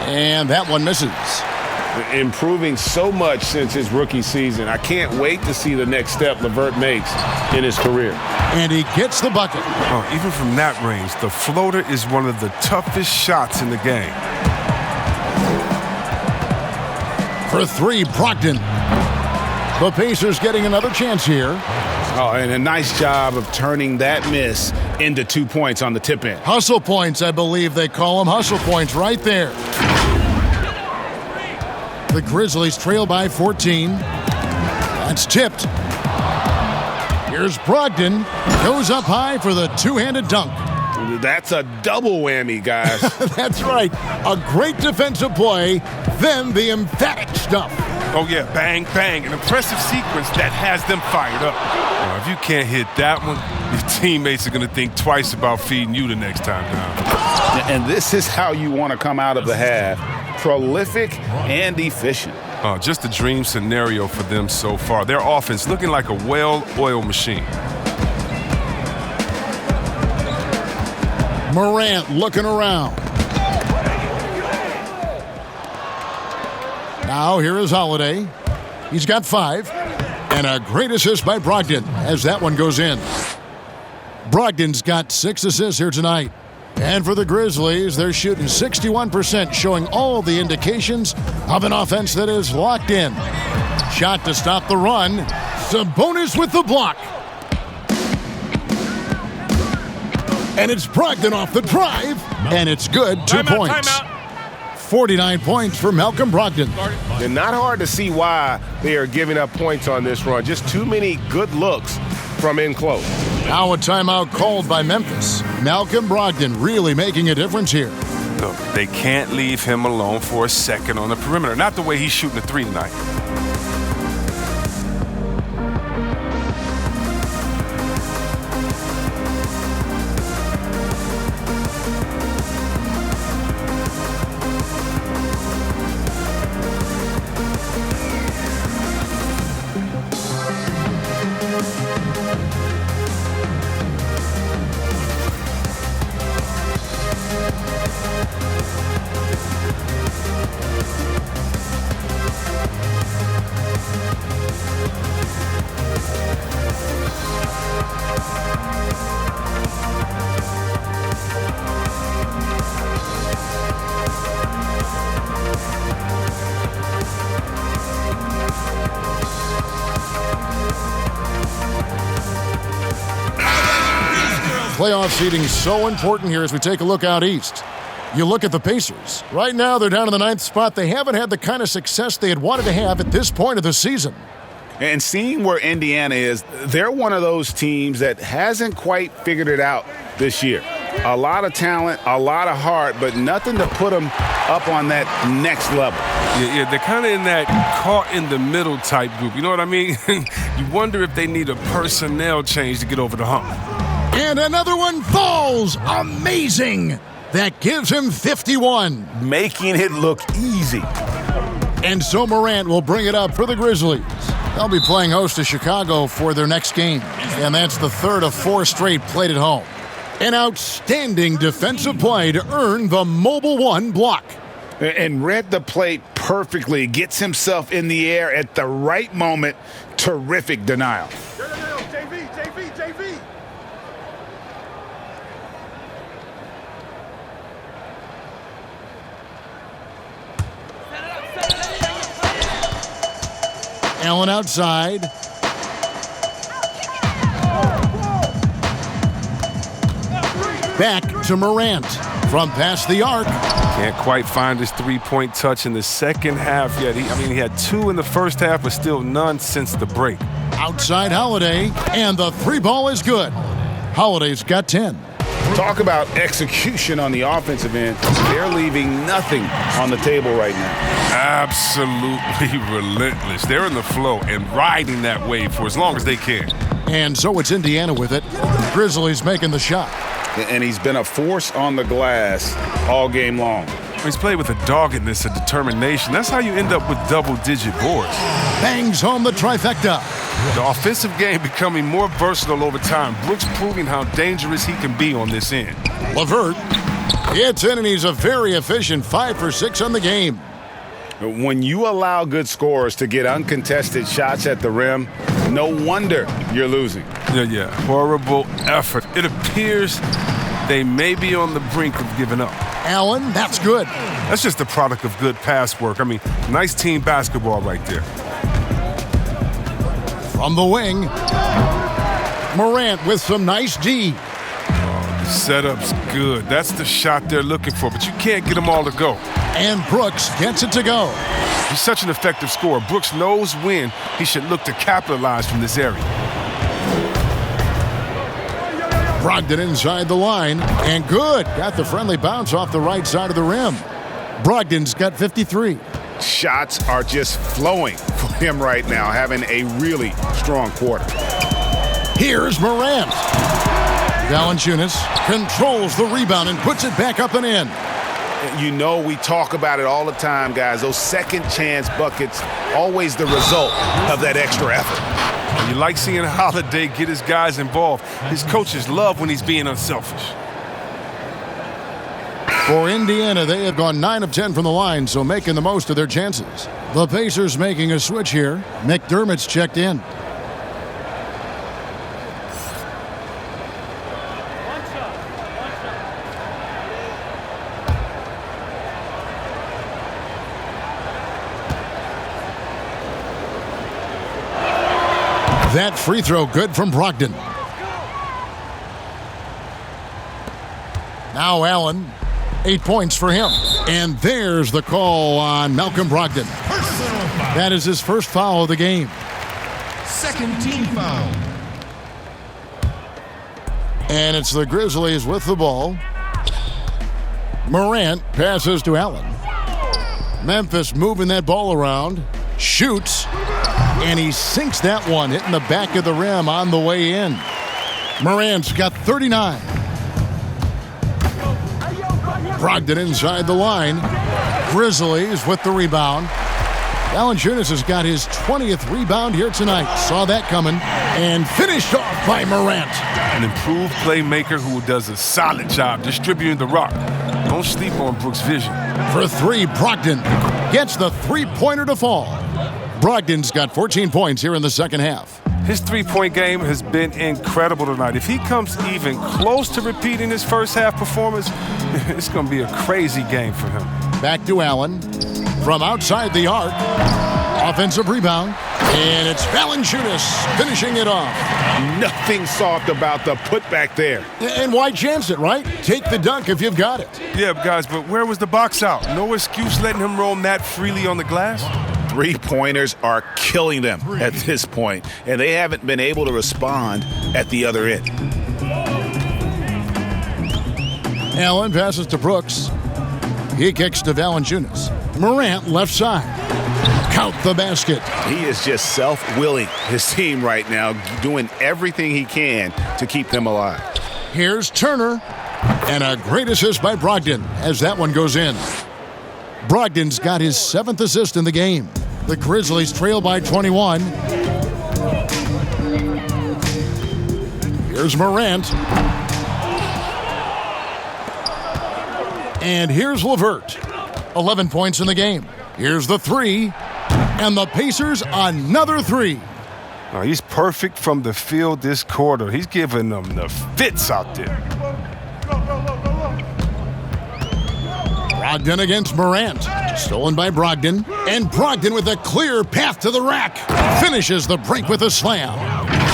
And that one misses. Improving so much since his rookie season. I can't wait to see the next step LeVert makes in his career. And he gets the bucket. Oh, even from that range, the floater is one of the toughest shots in the game. For 3, Brogdon. The Pacers getting another chance here. Oh, and a nice job of turning that miss into 2 points on the tip in. Hustle points, I believe they call them. Hustle points right there. The Grizzlies trail by 14. That's tipped. Here's Brogdon. Goes up high for the two-handed dunk. That's a double whammy, guys. That's right. A great defensive play, then the emphatic stuff. Oh, yeah, bang, bang. An impressive sequence that has them fired up. If you can't hit that one, your teammates are going to think twice about feeding you the next time down. And this is how you want to come out of the half. Prolific and efficient. Just a dream scenario for them so far. Their offense looking like a well-oiled machine. Morant looking around. Now here is Holiday. He's got 5. And a great assist by Brogdon as that one goes in. Brogdon's got 6 assists here tonight. And for the Grizzlies, they're shooting 61%, showing all the indications of an offense that is locked in. Shot to stop the run. Sabonis with the block. And it's Brogdon off the drive. And it's good. 2 points. 49 points for Malcolm Brogdon. And not hard to see why they are giving up points on this run. Just too many good looks from in close. Now a timeout called by Memphis. Malcolm Brogdon really making a difference here. Look, they can't leave him alone for a second on the perimeter. Not the way he's shooting the 3 tonight. Playoff seeding so important here as we take a look out east. You look at the Pacers. Right now, they're down in the 9th spot. They haven't had the kind of success they had wanted to have at this point of the season. And seeing where Indiana is, they're one of those teams that hasn't quite figured it out this year. A lot of talent, a lot of heart, but nothing to put them up on that next level. Yeah, they're kind of in that caught-in-the-middle type group. You know what I mean? You wonder if they need a personnel change to get over the hump. And another one falls. Amazing. That gives him 51. Making it look easy. And so Morant will bring it up for the Grizzlies. They'll be playing host to Chicago for their next game. And that's the third of 4 straight played at home. An outstanding defensive play to earn the Mobile One block. And read the plate perfectly. Gets himself in the air at the right moment. Terrific denial. JV. Allen outside. Back to Morant. From past the arc. Can't quite find his three-point touch in the second half yet. He had 2 in the first half, but still none since the break. Outside Holiday, and the 3 ball is good. Holiday's got 10. Talk about execution on the offensive end. They're leaving nothing on the table right now. Absolutely relentless. They're in the flow and riding that wave for as long as they can. And so it's Indiana with it. Grizzlies making the shot. And he's been a force on the glass all game long. He's played with a doggedness, a determination. That's how you end up with double-digit boards. Bangs home the trifecta. The offensive game becoming more versatile over time. Brooks proving how dangerous he can be on this end. LeVert hits in, and he's a very efficient 5 for 6 on the game. When you allow good scorers to get uncontested shots at the rim, no wonder you're losing. Yeah. Horrible effort. It appears they may be on the brink of giving up. Allen, that's good. That's just the product of good pass work. Nice team basketball right there. From the wing, Morant with some nice D. The setup's good. That's the shot they're looking for, but you can't get them all to go. And Brooks gets it to go. He's such an effective scorer. Brooks knows when he should look to capitalize from this area. Brogdon inside the line, and good. Got the friendly bounce off the right side of the rim. Brogdon's got 53. Shots are just flowing for him right now, having a really strong quarter. Here's Morant. Valanciunas controls the rebound and puts it back up and in. You know, we talk about it all the time, guys. Those second chance buckets, always the result of that extra effort. You like seeing Holiday get his guys involved. His coaches love when he's being unselfish. For Indiana, they have gone 9 of 10 from the line, so making the most of their chances. The Pacers making a switch here. McDermott's checked in. That free throw good from Brogdon. Now Allen, 8 points for him. And there's the call on Malcolm Brogdon. That is his first foul of the game. Second team foul. And it's the Grizzlies with the ball. Morant passes to Allen. Memphis moving that ball around. Shoots. And he sinks that one, hitting the back of the rim on the way in. Morant's got 39. Brogdon inside the line. Grizzlies with the rebound. Valanciunas has got his 20th rebound here tonight. Saw that coming. And finished off by Morant. An improved playmaker who does a solid job distributing the rock. Don't sleep on Brooks' vision. For 3, Brogdon gets the three-pointer to fall. Brogdon's got 14 points here in the second half. His three-point game has been incredible tonight. If he comes even close to repeating his first half performance, it's going to be a crazy game for him. Back to Allen. From outside the arc. Offensive rebound. And it's Valanciunas finishing it off. Nothing soft about the putback there. And why chance it, right? Take the dunk if you've got it. Yeah, guys, but where was the box out? No excuse letting him roam that freely on the glass? Three-pointers are killing them at this point, and they haven't been able to respond at the other end. Allen passes to Brooks. He kicks to Valanciunas. Morant left side. Count the basket. He is just self-willing, his team right now, doing everything he can to keep them alive. Here's Turner. And a great assist by Brogdon as that one goes in. Brogdon's got his 7th assist in the game. The Grizzlies trail by 21. Here's Morant. And here's LeVert. 11 points in the game. Here's the 3. And the Pacers another 3. Oh, he's perfect from the field this quarter. He's giving them the fits out there. Brogdon against Morant. Stolen by Brogdon. And Brogdon with a clear path to the rack. Finishes the break with a slam.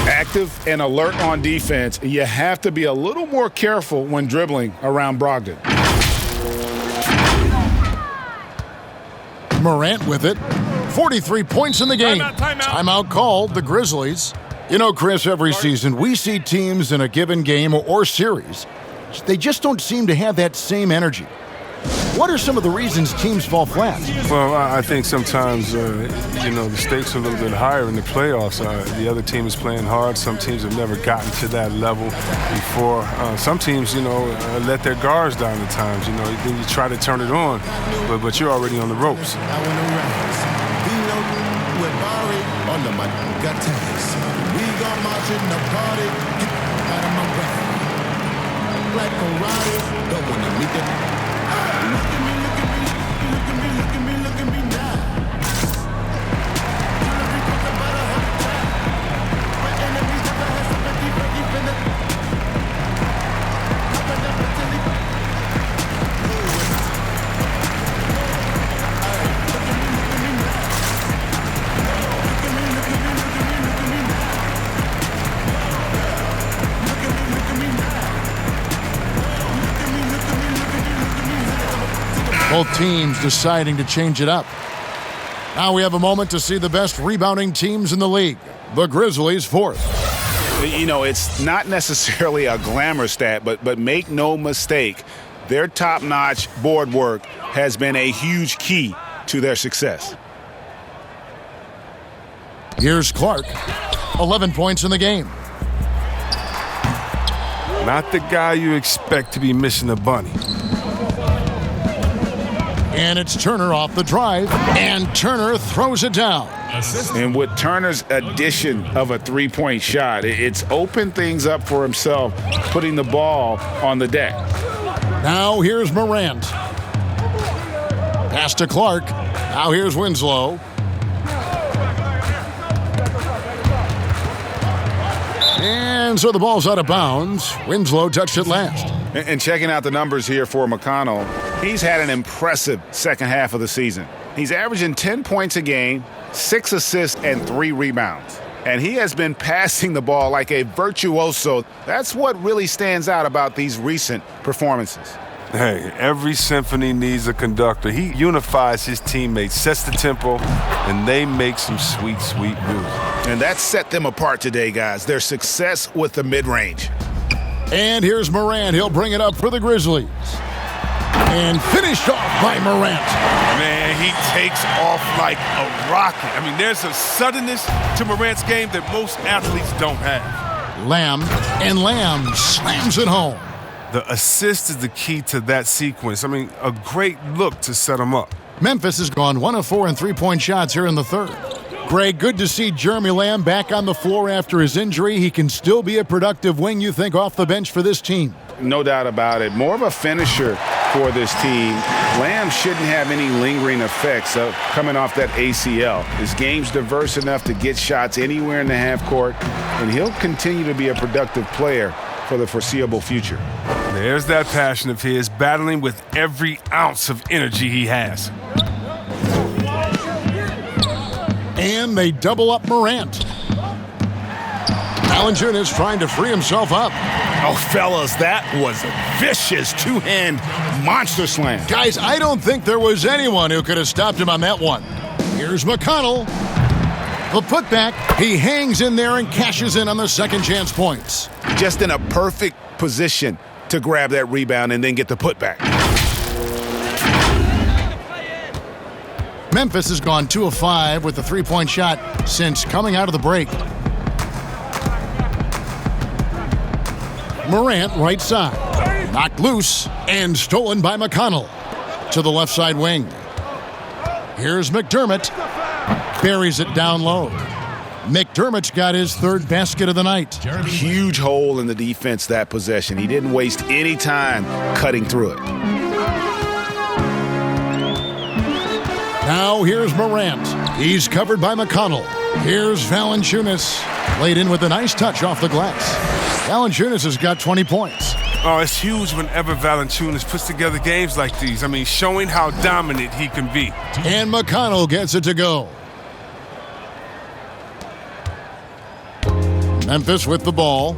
Active and alert on defense. You have to be a little more careful when dribbling around Brogdon. Morant with it. 43 points in the game. Timeout called, the Grizzlies. You know, Chris, every season we see teams in a given game or series. They just don't seem to have that same energy. What are some of the reasons teams fall flat? Well, I think sometimes, the stakes are a little bit higher in the playoffs. The other team is playing hard. Some teams have never gotten to that level before. Some teams, let their guards down at times. Then you try to turn it on, but you're already on the ropes. Both teams deciding to change it up. Now we have a moment to see the best rebounding teams in the league. The Grizzlies 4th. It's not necessarily a glamour stat, but make no mistake, their top-notch board work has been a huge key to their success. Here's Clark. 11 points in the game. Not the guy you expect to be missing a bunny. And it's Turner off the drive, and Turner throws it down. And with Turner's addition of a three-point shot, it's opened things up for himself, putting the ball on the deck. Now here's Morant. Pass to Clark. Now here's Winslow. And so the ball's out of bounds. Winslow touched it last. And checking out the numbers here for McConnell, he's had an impressive second half of the season. He's averaging 10 points a game, 6 assists, and 3 rebounds. And he has been passing the ball like a virtuoso. That's what really stands out about these recent performances. Hey, every symphony needs a conductor. He unifies his teammates, sets the tempo, and they make some sweet, sweet music. And that set them apart today, guys. Their success with the mid-range. And here's Morant. He'll bring it up for the Grizzlies. And finished off by Morant. Man, he takes off like a rocket. I mean, there's a suddenness to Morant's game that most athletes don't have. Lamb slams it home. The assist is the key to that sequence. I mean, a great look to set him up. Memphis has gone 1 of 4 in three-point shots here in the third. Greg, good to see Jeremy Lamb back on the floor after his injury. He can still be a productive wing, you think, off the bench for this team. No doubt about it. More of a finisher for this team. Lamb shouldn't have any lingering effects of coming off that ACL. His game's diverse enough to get shots anywhere in the half court, and he'll continue to be a productive player for the foreseeable future. There's that passion of his, battling with every ounce of energy he has. And they double up Morant. Valanciunas trying to free himself up. Oh, fellas, that was a vicious two-hand monster slam. Guys, I don't think there was anyone who could have stopped him on that one. Here's McConnell. The putback, he hangs in there and cashes in on the second chance points. Just in a perfect position to grab that rebound and then get the putback. Memphis has gone 2 of 5 with the three-point shot since coming out of the break. Morant right side. Knocked loose and stolen by McConnell to the left side wing. Here's McDermott. Buries it down low. McDermott's got his third basket of the night. Huge hole in the defense that possession. He didn't waste any time cutting through it. Now here's Morant. He's covered by McConnell. Here's Valanciunas. Laid in with a nice touch off the glass. Valanciunas has got 20 points. Oh, it's huge whenever Valanciunas puts together games like these. I mean, showing how dominant he can be. And McConnell gets it to go. Memphis with the ball.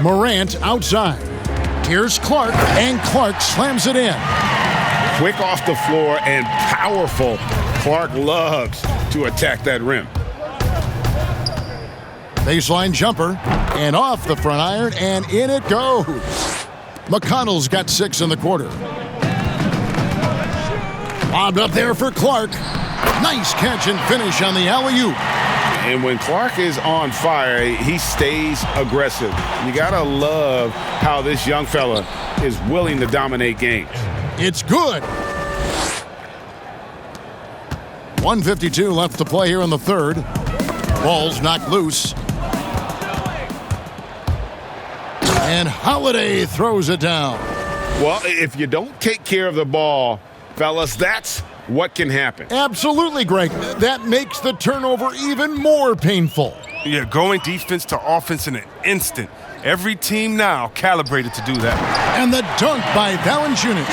Morant outside. Here's Clark, and Clark slams it in. Quick off the floor and powerful. Clark loves to attack that rim. Baseline jumper, and off the front iron, and in it goes. McConnell's got 6 in the quarter. Lobbed up there for Clark. Nice catch and finish on the alley-oop. And when Clark is on fire, he stays aggressive. You gotta love how this young fella is willing to dominate games. It's good. 1:52 left to play here in the third. Ball's knocked loose. And Holiday throws it down. Well, if you don't take care of the ball, fellas, that's what can happen. Absolutely, Greg. That makes the turnover even more painful. Yeah, going defense to offense in an instant. Every team now calibrated to do that. And the dunk by Valanciunas.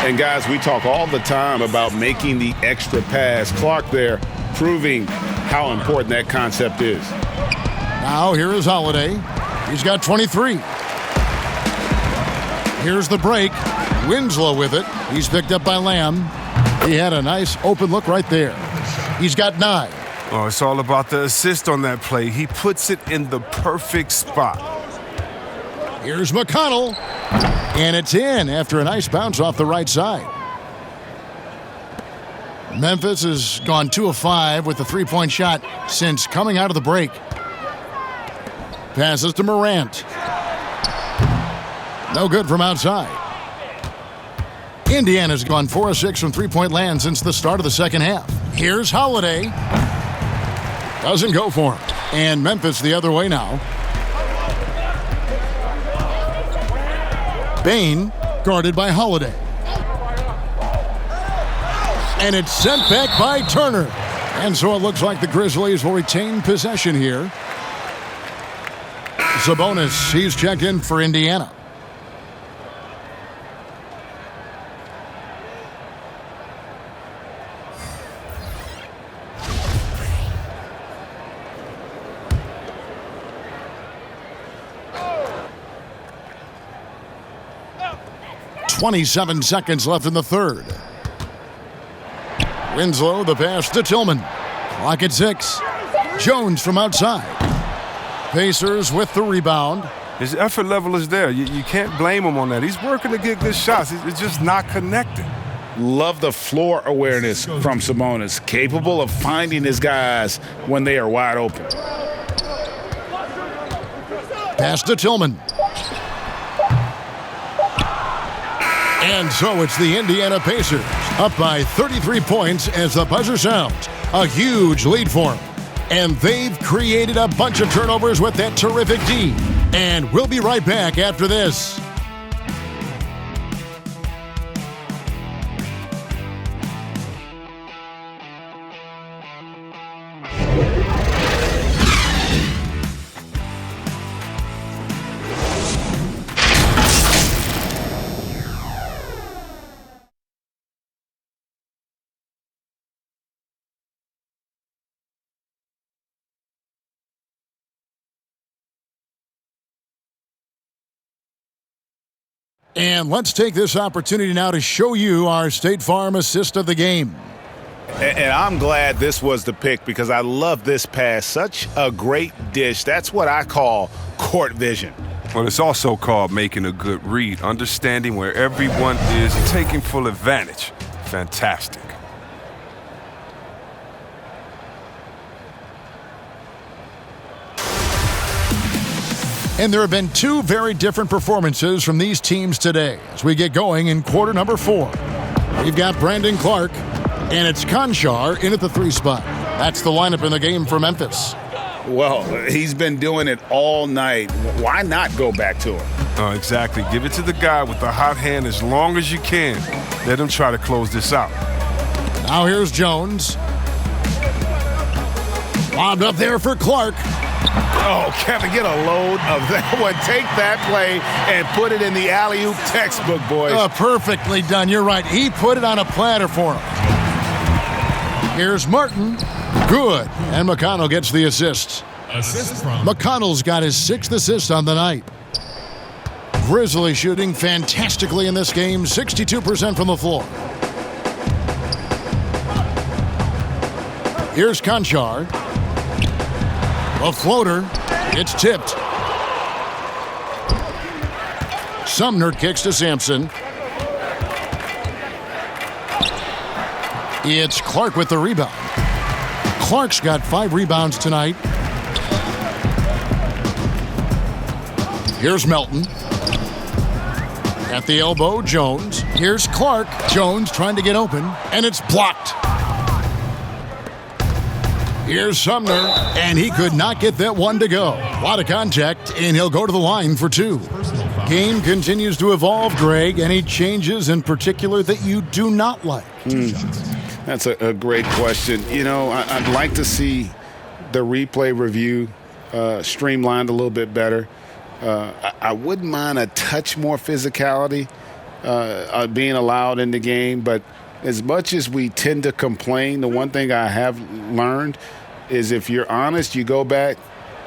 And guys, we talk all the time about making the extra pass. Clark there proving how important that concept is. Now here is Holiday. He's got 23. Here's the break. Winslow with it. He's picked up by Lamb. He had a nice open look right there. He's got 9. Oh, it's all about the assist on that play. He puts it in the perfect spot. Here's McConnell. And it's in after a nice bounce off the right side. Memphis has gone 2 of 5 with the three-point shot since coming out of the break. Passes to Morant. No good from outside. Indiana's gone 4 of 6 from three-point land since the start of the second half. Here's Holiday. Doesn't go for him. And Memphis the other way now. Bain guarded by Holiday. And it's sent back by Turner. And so it looks like the Grizzlies will retain possession here. Sabonis, he's checked in for Indiana. .27 seconds left in the third. Winslow, the pass to Tillman. Clock at 6. Jones from outside. Pacers with the rebound. His effort level is there. You can't blame him on that. He's working to get good shots. It's just not connecting. Love the floor awareness from Sabonis. Capable of finding his guys when they are wide open. Pass to Tillman. And so it's the Indiana Pacers up by 33 points as the buzzer sounds. A huge lead for them. And they've created a bunch of turnovers with that terrific D. And we'll be right back after this. And let's take this opportunity now to show you our State Farm assist of the game. And I'm glad this was the pick because I love this pass. Such a great dish. That's what I call court vision. Well, it's also called making a good read, understanding where everyone is and taking full advantage. Fantastic. And there have been two very different performances from these teams today as we get going in quarter number 4. We've got Brandon Clark, and it's Conchar in at the 3 spot. That's the lineup in the game for Memphis. Well, he's been doing it all night. Why not go back to him? Oh, exactly. Give it to the guy with the hot hand as long as you can. Let him try to close this out. Now here's Jones. Lobbed up there for Clark. Oh, Kevin, get a load of that one. Take that play and put it in the alley-oop textbook, boys. Perfectly done. You're right. He put it on a platter for him. Here's Martin. Good. And McConnell gets the assist. Assist from McConnell's got his 6th assist on the night. Grizzlies shooting fantastically in this game, 62% from the floor. Here's Conchar. A floater. It's tipped. Sumner kicks to Sampson. It's Clark with the rebound. Clark's got 5 rebounds tonight. Here's Melton. At the elbow, Jones. Here's Clark. Jones trying to get open, and it's blocked. Here's Sumner, and he could not get that one to go. A lot of contact, and he'll go to the line for 2. Game continues to evolve, Greg. Any changes in particular that you do not like? That's a great question. You know, I'd like to see the replay review streamlined a little bit better. I wouldn't mind a touch more physicality being allowed in the game, but as much as we tend to complain, the one thing I have learned is if you're honest, you go back,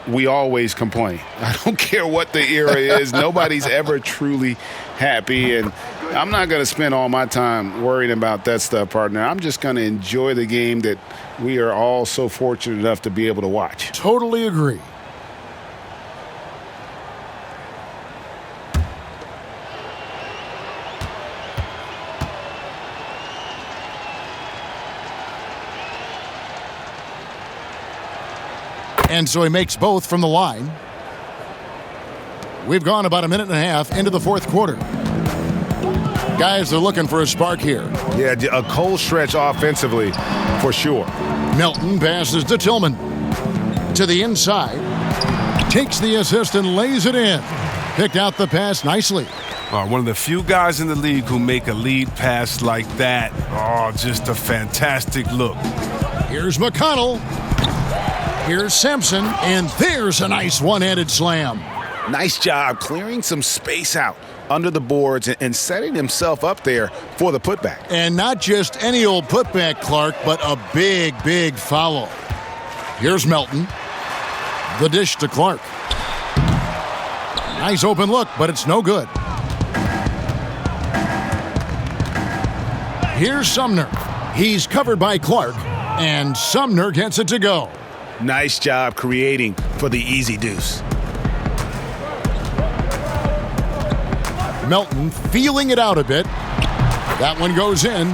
we always complain. I don't care what the era is. Nobody's ever truly happy, and I'm not going to spend all my time worrying about that stuff, partner. I'm just going to enjoy the game that we are all so fortunate enough to be able to watch. Totally agree. And so he makes both from the line. We've gone about a minute and a half into the 4th quarter. Guys are looking for a spark here. Yeah, a cold stretch offensively, for sure. Melton passes to Tillman. To the inside. Takes the assist and lays it in. Picked out the pass nicely. One of the few guys in the league who make a lead pass like that. Oh, just a fantastic look. Here's McConnell. Here's Sampson, and there's a nice one-handed slam. Nice job clearing some space out under the boards and setting himself up there for the putback. And not just any old putback, Clark, but a big, big follow. Here's Melton. The dish to Clark. Nice open look, but it's no good. Here's Sumner. He's covered by Clark, and Sumner gets it to go. Nice job creating for the easy deuce. Melton feeling it out a bit. That one goes in.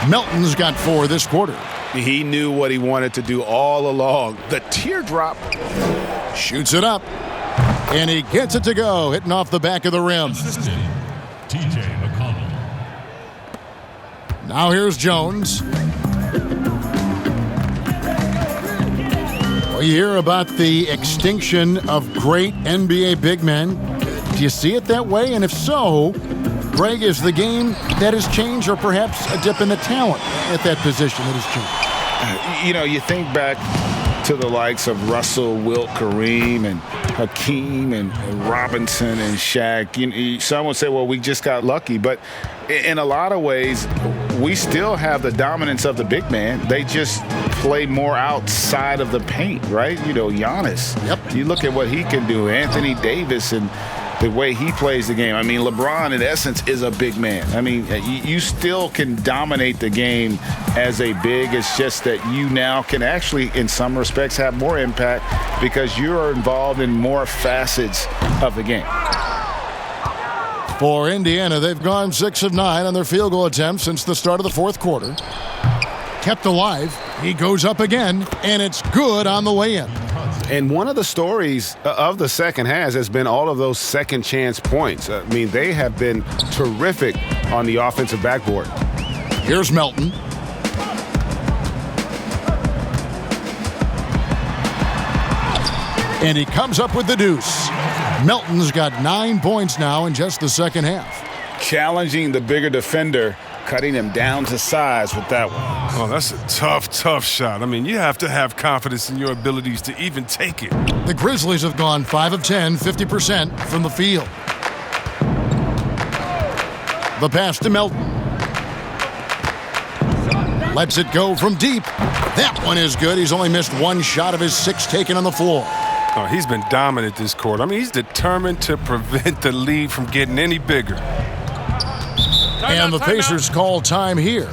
Melton's got 4 this quarter. He knew what he wanted to do all along. The teardrop. Shoots it up. And he gets it to go, hitting off the back of the rim. T.J. McConnell. Now here's Jones. You hear about the extinction of great NBA big men. Do you see it that way? And if so, Greg, is the game that has changed, or perhaps a dip in the talent at that position that has changed? You know, you think back to the likes of Russell, Wilt, Kareem, and Hakeem, and Robinson, and Shaq. Some would say, well, we just got lucky. But in a lot of ways, we still have the dominance of the big man. They just play more outside of the paint, right? You know, Giannis. Yep. You look at what he can do. Anthony Davis and the way he plays the game. I mean, LeBron, in essence, is a big man. I mean, you still can dominate the game as a big. It's just that you now can actually, in some respects, have more impact because you're involved in more facets of the game. For Indiana, they've gone 6 of 9 on their field goal attempts since the start of the 4th quarter. Kept alive. He goes up again, and it's good on the way in. And one of the stories of the second half has been all of those second chance points. I mean, they have been terrific on the offensive backboard. Here's Melton. And he comes up with the deuce. Melton's got 9 points now in just the second half. Challenging the bigger defender, cutting him down to size with that one. Oh, that's a tough shot. I mean, you have to have confidence in your abilities to even take it. The Grizzlies have gone 5 of 10, 50% from the field. The pass to Melton. Lets it go from deep. That one is good. He's only missed 1 shot of his 6 taken on the floor. Oh, he's been dominant this quarter. I mean, he's determined to prevent the lead from getting any bigger. And the Pacers call time here.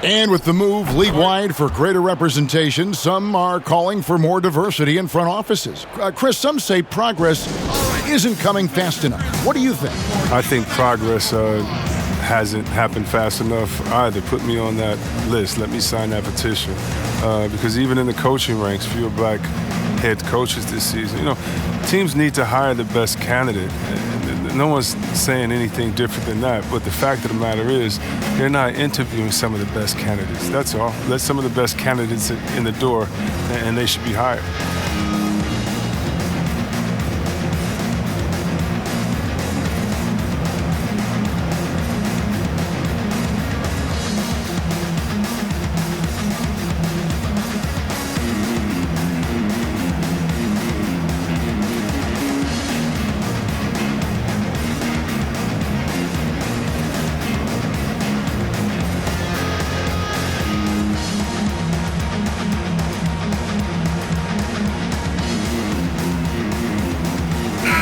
And with the move league-wide for greater representation, some are calling for more diversity in front offices. Chris, some say progress isn't coming fast enough. What do you think? I think progress hasn't happened fast enough either. Put me on that list. Let me sign that petition. Because even in the coaching ranks, fewer black head coaches this season. You know, teams need to hire the best candidate. No one's saying anything different than that, but the fact of the matter is they're not interviewing some of the best candidates. That's all. Let some of the best candidates in the door, and they should be hired.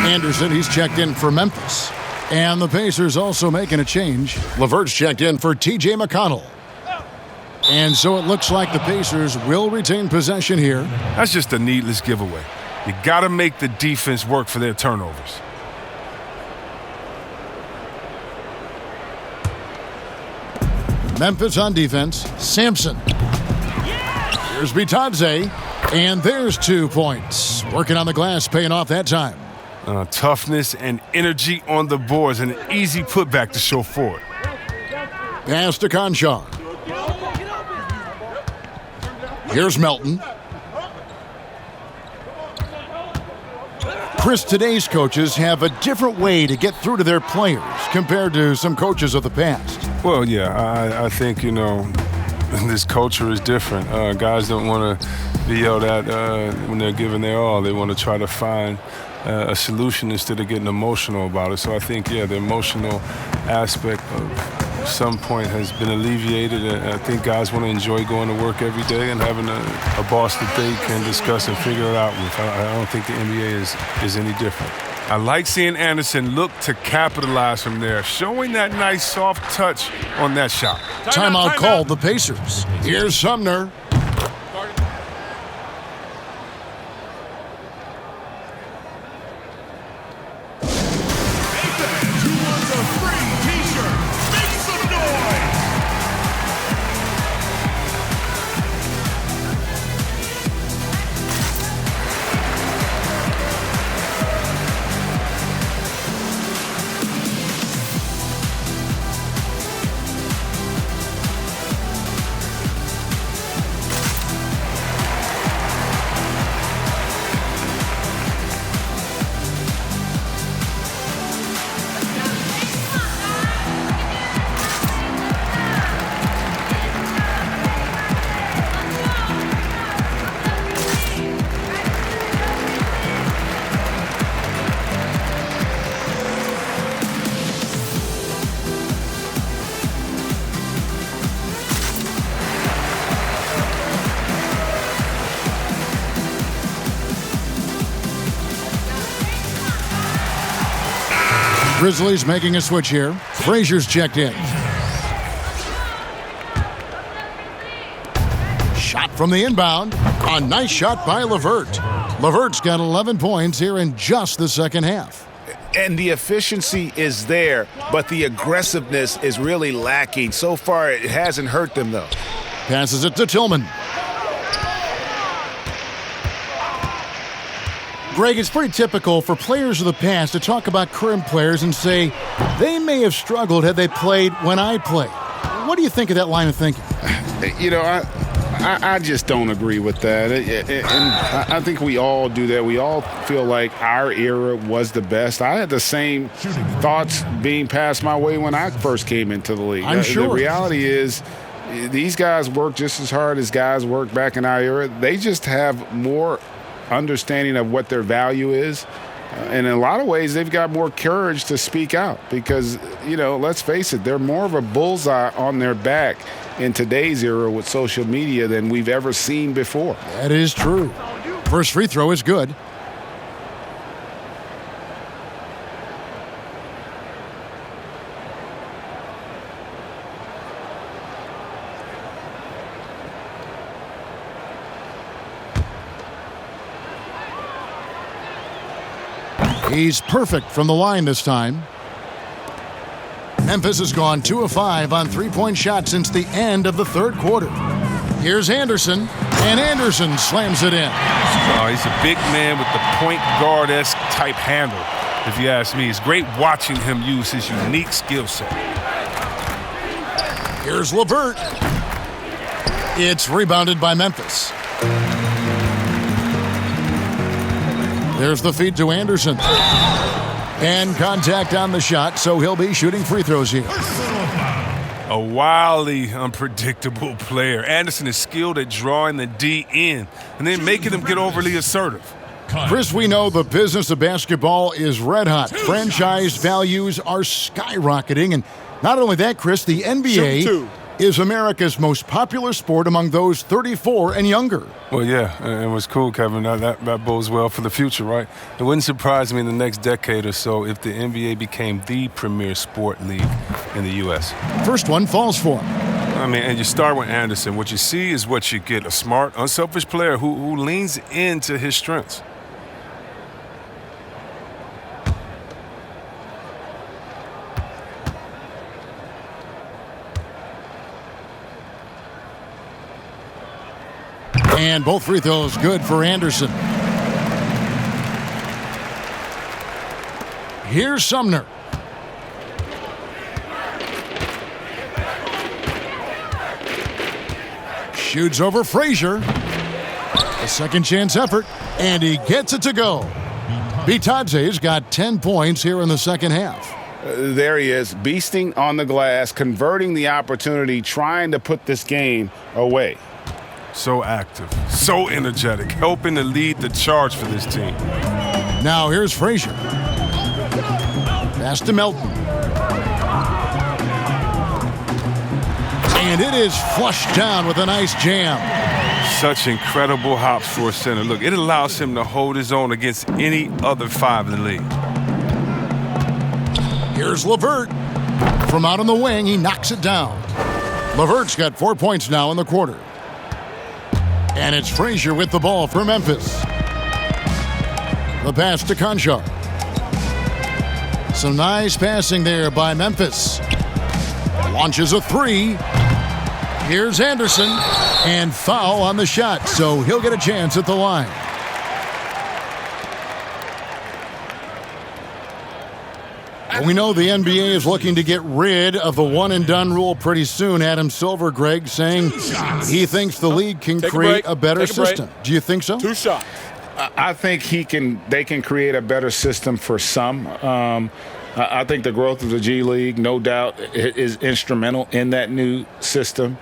Anderson, he's checked in for Memphis. And the Pacers also making a change. LeVert's checked in for T.J. McConnell. And so it looks like the Pacers will retain possession here. That's just a needless giveaway. You got to make the defense work for their turnovers. Memphis on defense. Sampson. Here's Bitadze. And there's 2 points. Working on the glass, paying off that time. Toughness and energy on the boards, and an easy putback to show for it. Pass to Conchar. Here's Melton. Chris, today's coaches have a different way to get through to their players compared to some coaches of the past. Well, yeah, I think, you know, this culture is different. Guys don't want to be yelled at when they're giving their all. They want to try to find a solution instead of getting emotional about it. So I think, yeah, the emotional aspect of some point has been alleviated. I think guys want to enjoy going to work every day and having a boss that they can discuss and figure it out with. I don't think the NBA is any different. I like seeing Anderson look to capitalize from there, showing that nice soft touch on that shot. Timeout called the Pacers. Here's Sumner. Grizzlies making a switch here. Frazier's checked in. Shot from the inbound. A nice shot by LeVert. LeVert's got 11 points here in just the second half. And the efficiency is there, but the aggressiveness is really lacking. So far, it hasn't hurt them, though. Passes it to Tillman. Greg, it's pretty typical for players of the past to talk about current players and say they may have struggled had they played when I played. What do you think of that line of thinking? You know, I just don't agree with that. And I think we all do that. We all feel like our era was the best. I had the same thoughts being passed my way when I first came into the league. I'm sure. The reality is these guys work just as hard as guys worked back in our era. They just have more understanding of what their value is. And in a lot of ways, they've got more courage to speak out because, you know, let's face it, they're more of a bullseye on their back in today's era with social media than we've ever seen before. That is true. First free throw is good. He's perfect from the line this time. Memphis has gone 2 of 5 on three-point shots since the end of the third quarter. Here's Anderson, and Anderson slams it in. Oh, he's a big man with the point guard-esque type handle, if you ask me. It's great watching him use his unique skill set. Here's LeVert. It's rebounded by Memphis. There's the feed to Anderson. And contact on the shot, so he'll be shooting free throws here. A wildly unpredictable player. Anderson is skilled at drawing the D in and then making them get overly assertive. Chris, we know the business of basketball is red hot. Franchise values are skyrocketing. And not only that, Chris, the NBA is America's most popular sport among those 34 and younger. Well, yeah, and what's cool, Kevin, that bodes well for the future, right? It wouldn't surprise me in the next decade or so if the NBA became the premier sport league in the U.S. First one falls for him. I mean, and you start with Anderson. What you see is what you get. A smart, unselfish player who leans into his strengths. And both free throws good for Anderson. Here's Sumner. Shoots over Frazier. A second chance effort, and he gets it to go. Bitadze's got 10 points here in the second half. There he is, beasting on the glass, converting the opportunity, trying to put this game away. So active, so energetic, helping to lead the charge for this team. Now here's Frazier. Pass to Melton. And it is flushed down with a nice jam. Such incredible hops for a center. Look, it allows him to hold his own against any other five in the league. Here's LeVert. From out on the wing, he knocks it down. LeVert's got 4 points now in the quarter. And it's Frazier with the ball for Memphis. The pass to Conchar. Some nice passing there by Memphis. Launches a three. Here's Anderson. And foul on the shot, so he'll get a chance at the line. We know the NBA is looking to get rid of the one-and-done rule pretty soon. Adam Silver, Greg, saying he thinks the league can create a better system. Do you think so? 2 shots. I think they can create a better system for some. I think the growth of the G League, no doubt, is instrumental in that new system.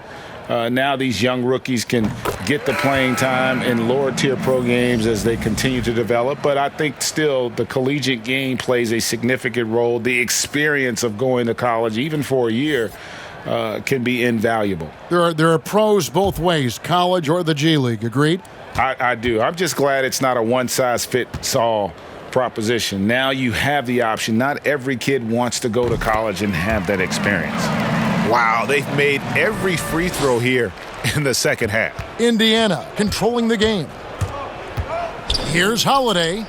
Now these young rookies can get the playing time in lower-tier pro games as they continue to develop. But I think still the collegiate game plays a significant role. The experience of going to college, even for a year, can be invaluable. There are pros both ways, college or the G League. Agreed? I do. I'm just glad it's not a one-size-fits-all proposition. Now you have the option. Not every kid wants to go to college and have that experience. Wow, they've made every free throw here in the second half. Indiana controlling the game. Here's Holiday.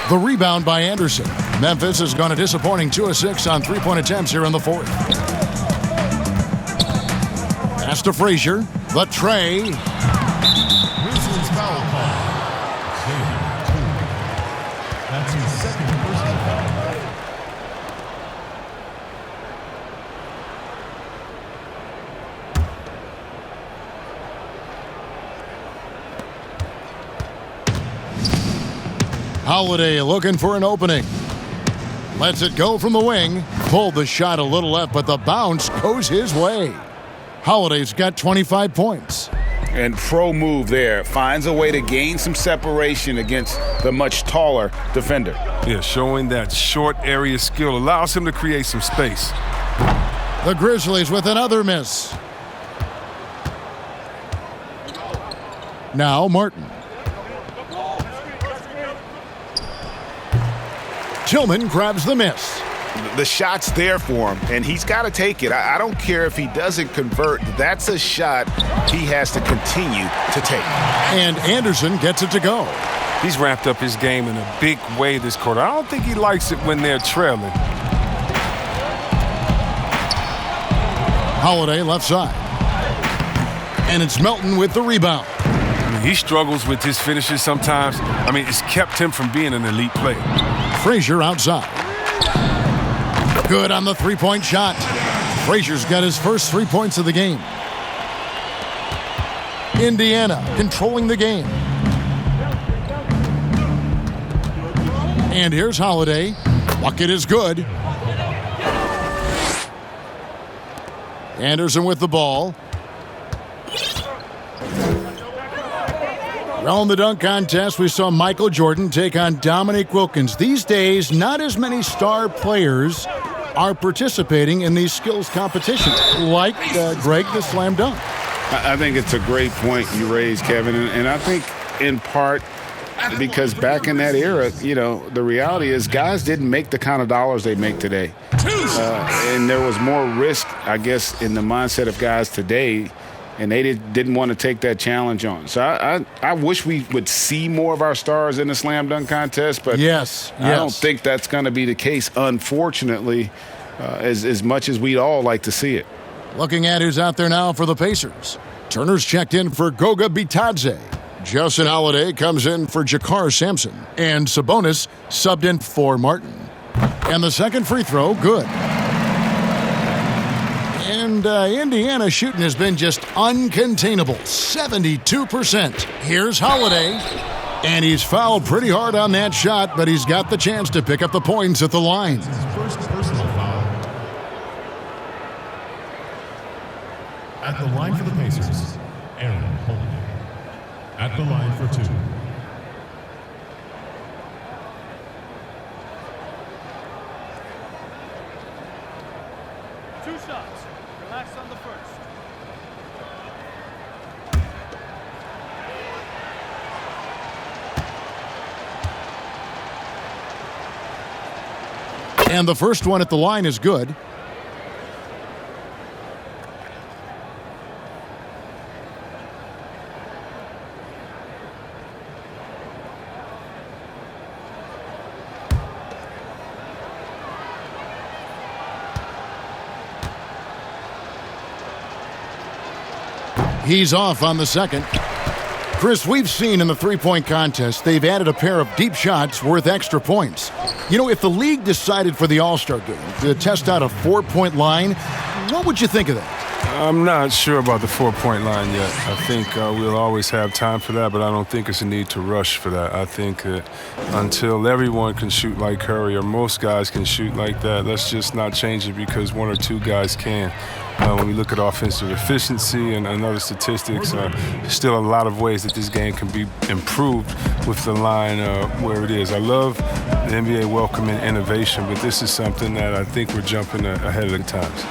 The rebound by Anderson. Memphis has gone a disappointing 2 of 6 on three-point attempts here in the fourth. Pass to Frazier. The tray. Grizzlies foul call. Holiday looking for an opening. Lets it go from the wing. Pulled the shot a little left, but the bounce goes his way. Holiday's got 25 points. And pro move there. Finds a way to gain some separation against the much taller defender. Yeah, showing that short area skill allows him to create some space. The Grizzlies with another miss. Now Martin. Tillman grabs the miss. The shot's there for him, and he's got to take it. I don't care if he doesn't convert. That's a shot he has to continue to take. And Anderson gets it to go. He's ramped up his game in a big way this quarter. I don't think he likes it when they're trailing. Holiday left side. And it's Melton with the rebound. He struggles with his finishes sometimes. It's kept him from being an elite player. Frazier outside. Good on the three-point shot. Frazier's got his first 3 points of the game. Indiana controlling the game. And here's Holiday. Bucket is good. Anderson with the ball. Around the dunk contest, we saw Michael Jordan take on Dominique Wilkins. These days, not as many star players are participating in these skills competitions, like Greg the slam dunk. I think it's a great point you raised, Kevin, and I think in part because back in that era, the reality is guys didn't make the kind of dollars they make today. And there was more risk, I guess, in the mindset of guys today, and they didn't want to take that challenge on. So I wish we would see more of our stars in the slam dunk contest, but yes. I don't think that's going to be the case, unfortunately, as much as we'd all like to see it. Looking at who's out there now for the Pacers. Turner's checked in for Goga Bitadze. Justin Holiday comes in for Jakar Sampson. And Sabonis subbed in for Martin. And the second free throw, good. And Indiana shooting has been just uncontainable, 72%. Here's Holiday. And he's fouled pretty hard on that shot, but he's got the chance to pick up the points at the line. First personal foul. At the line for the Pacers, Aaron Holiday. At the line for 2. Two shots. Relax on the first. And the first one at the line is good. He's off on the second. Chris, we've seen in the three-point contest, they've added a pair of deep shots worth extra points. If the league decided for the All-Star game to test out a 4-point line, what would you think of that? I'm not sure about the 4-point line yet. I think we'll always have time for that, but I don't think it's a need to rush for that. I think that until everyone can shoot like Curry or most guys can shoot like that, let's just not change it because one or two guys can. When we look at offensive efficiency and other statistics, there's still a lot of ways that this game can be improved with the line where it is. I love the NBA welcoming innovation, but this is something that I think we're jumping ahead of the times.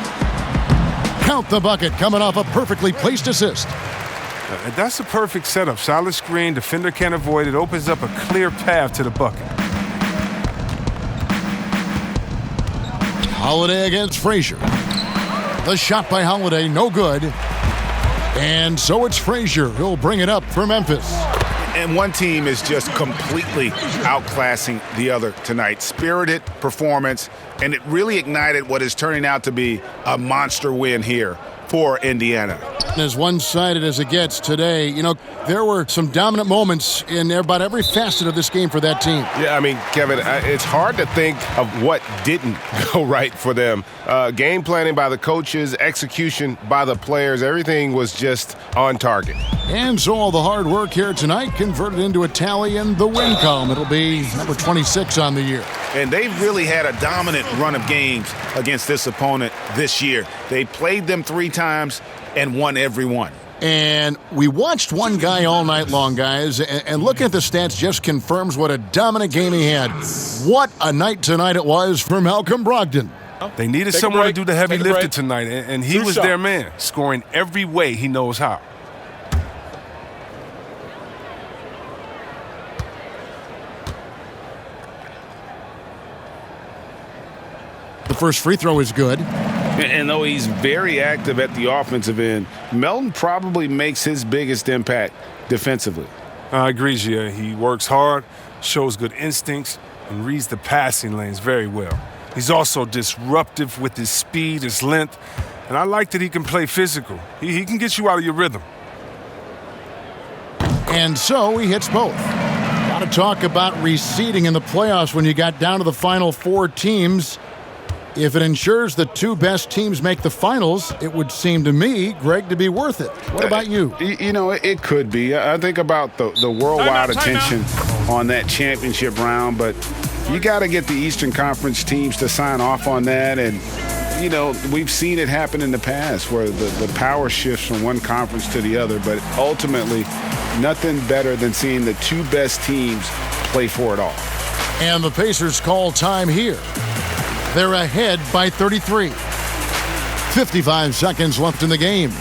Count the bucket coming off a perfectly placed assist. That's a perfect setup. Solid screen, defender can't avoid it, opens up a clear path to the bucket. Holiday against Frazier. The shot by Holiday, no good. And so it's Frazier who'll bring it up for Memphis. And one team is just completely outclassing the other tonight. Spirited performance, and it really ignited what is turning out to be a monster win here for Indiana. As one-sided as it gets today, you know, there were some dominant moments in about every facet of this game for that team. Yeah, I mean, Kevin, it's hard to think of what didn't go right for them. Game planning by the coaches, execution by the players, everything was just on target. And so all the hard work here tonight converted into a tally in the win column. It'll be number 26 on the year. And they've really had a dominant run of games against this opponent this year. They played them 3 times and won every one. And we watched one guy all night long, guys, and looking at the stats just confirms what a dominant game he had. What a night tonight it was for Malcolm Brogdon. They needed someone to do the heavy lifting tonight, and he was their man, scoring every way he knows how. The first free throw is good. And though he's very active at the offensive end, Melton probably makes his biggest impact defensively. I agree, Gia. He works hard, shows good instincts, and reads the passing lanes very well. He's also disruptive with his speed, his length, and I like that he can play physical. He can get you out of your rhythm. And so he hits both. Got to talk about reseeding in the playoffs when you got down to the final 4 teams. If it ensures the 2 best teams make the finals, it would seem to me, Greg, to be worth it. What about you? You know, it could be. I think about the worldwide attention on that championship round, but you got to get the Eastern Conference teams to sign off on that. And, you know, we've seen it happen in the past where the power shifts from one conference to the other, but ultimately nothing better than seeing the 2 best teams play for it all. And the Pacers call time here. They're ahead by 33. 55 seconds left in the game.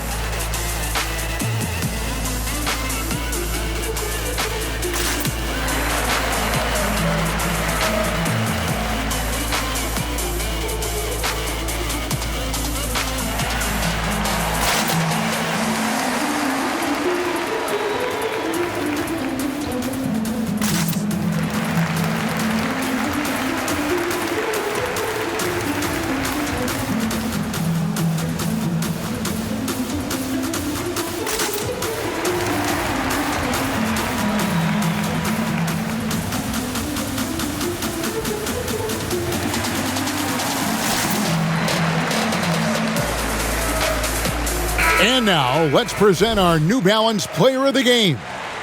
And now, let's present our New Balance Player of the Game,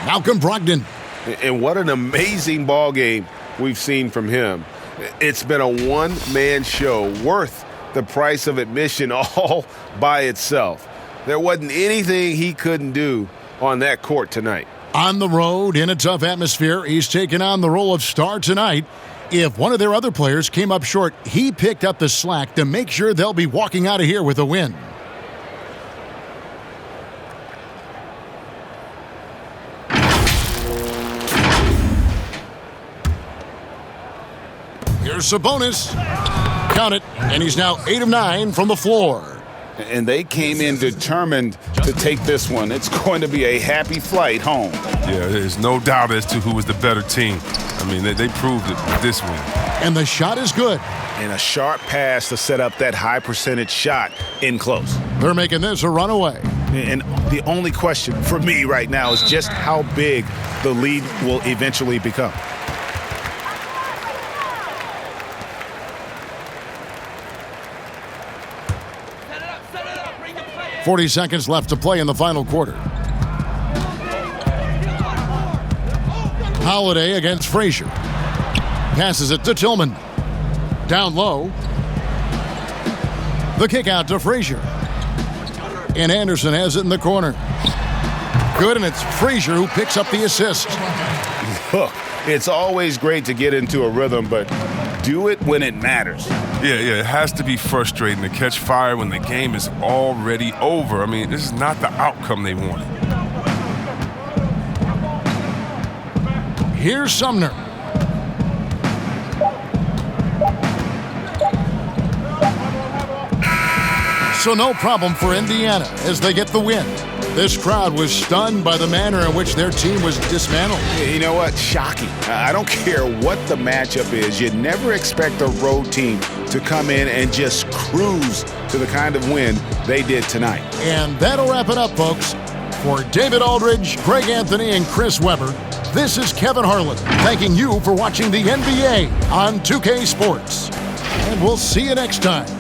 Malcolm Brogdon. And what an amazing ball game we've seen from him. It's been a one-man show worth the price of admission all by itself. There wasn't anything he couldn't do on that court tonight. On the road, in a tough atmosphere, he's taken on the role of star tonight. If one of their other players came up short, he picked up the slack to make sure they'll be walking out of here with a win. Here's Sabonis. Count it, and he's now 8 of 9 from the floor. And they came in determined to take this one. It's going to be a happy flight home. Yeah, there's no doubt as to who was the better team. I mean, they proved it with this win. And the shot is good. And a sharp pass to set up that high percentage shot in close. They're making this a runaway. And the only question for me right now is just how big the lead will eventually become. Set it up, bring the play in. 40 seconds left to play in the final quarter. Holiday against Frazier. Passes it to Tillman. Down low. The kick out to Frazier. And Anderson has it in the corner. Good, and it's Frazier who picks up the assist. Look, it's always great to get into a rhythm, but do it when it matters. Yeah, it has to be frustrating to catch fire when the game is already over. I mean, this is not the outcome they wanted. Here's Sumner. So no problem for Indiana as they get the win. This crowd was stunned by the manner in which their team was dismantled. You know what? Shocking. I don't care what the matchup is. You never expect a road team to come in and just cruise to the kind of win they did tonight. And that'll wrap it up, folks. For David Aldridge, Greg Anthony, and Chris Webber, this is Kevin Harlan thanking you for watching the NBA on 2K Sports. And we'll see you next time.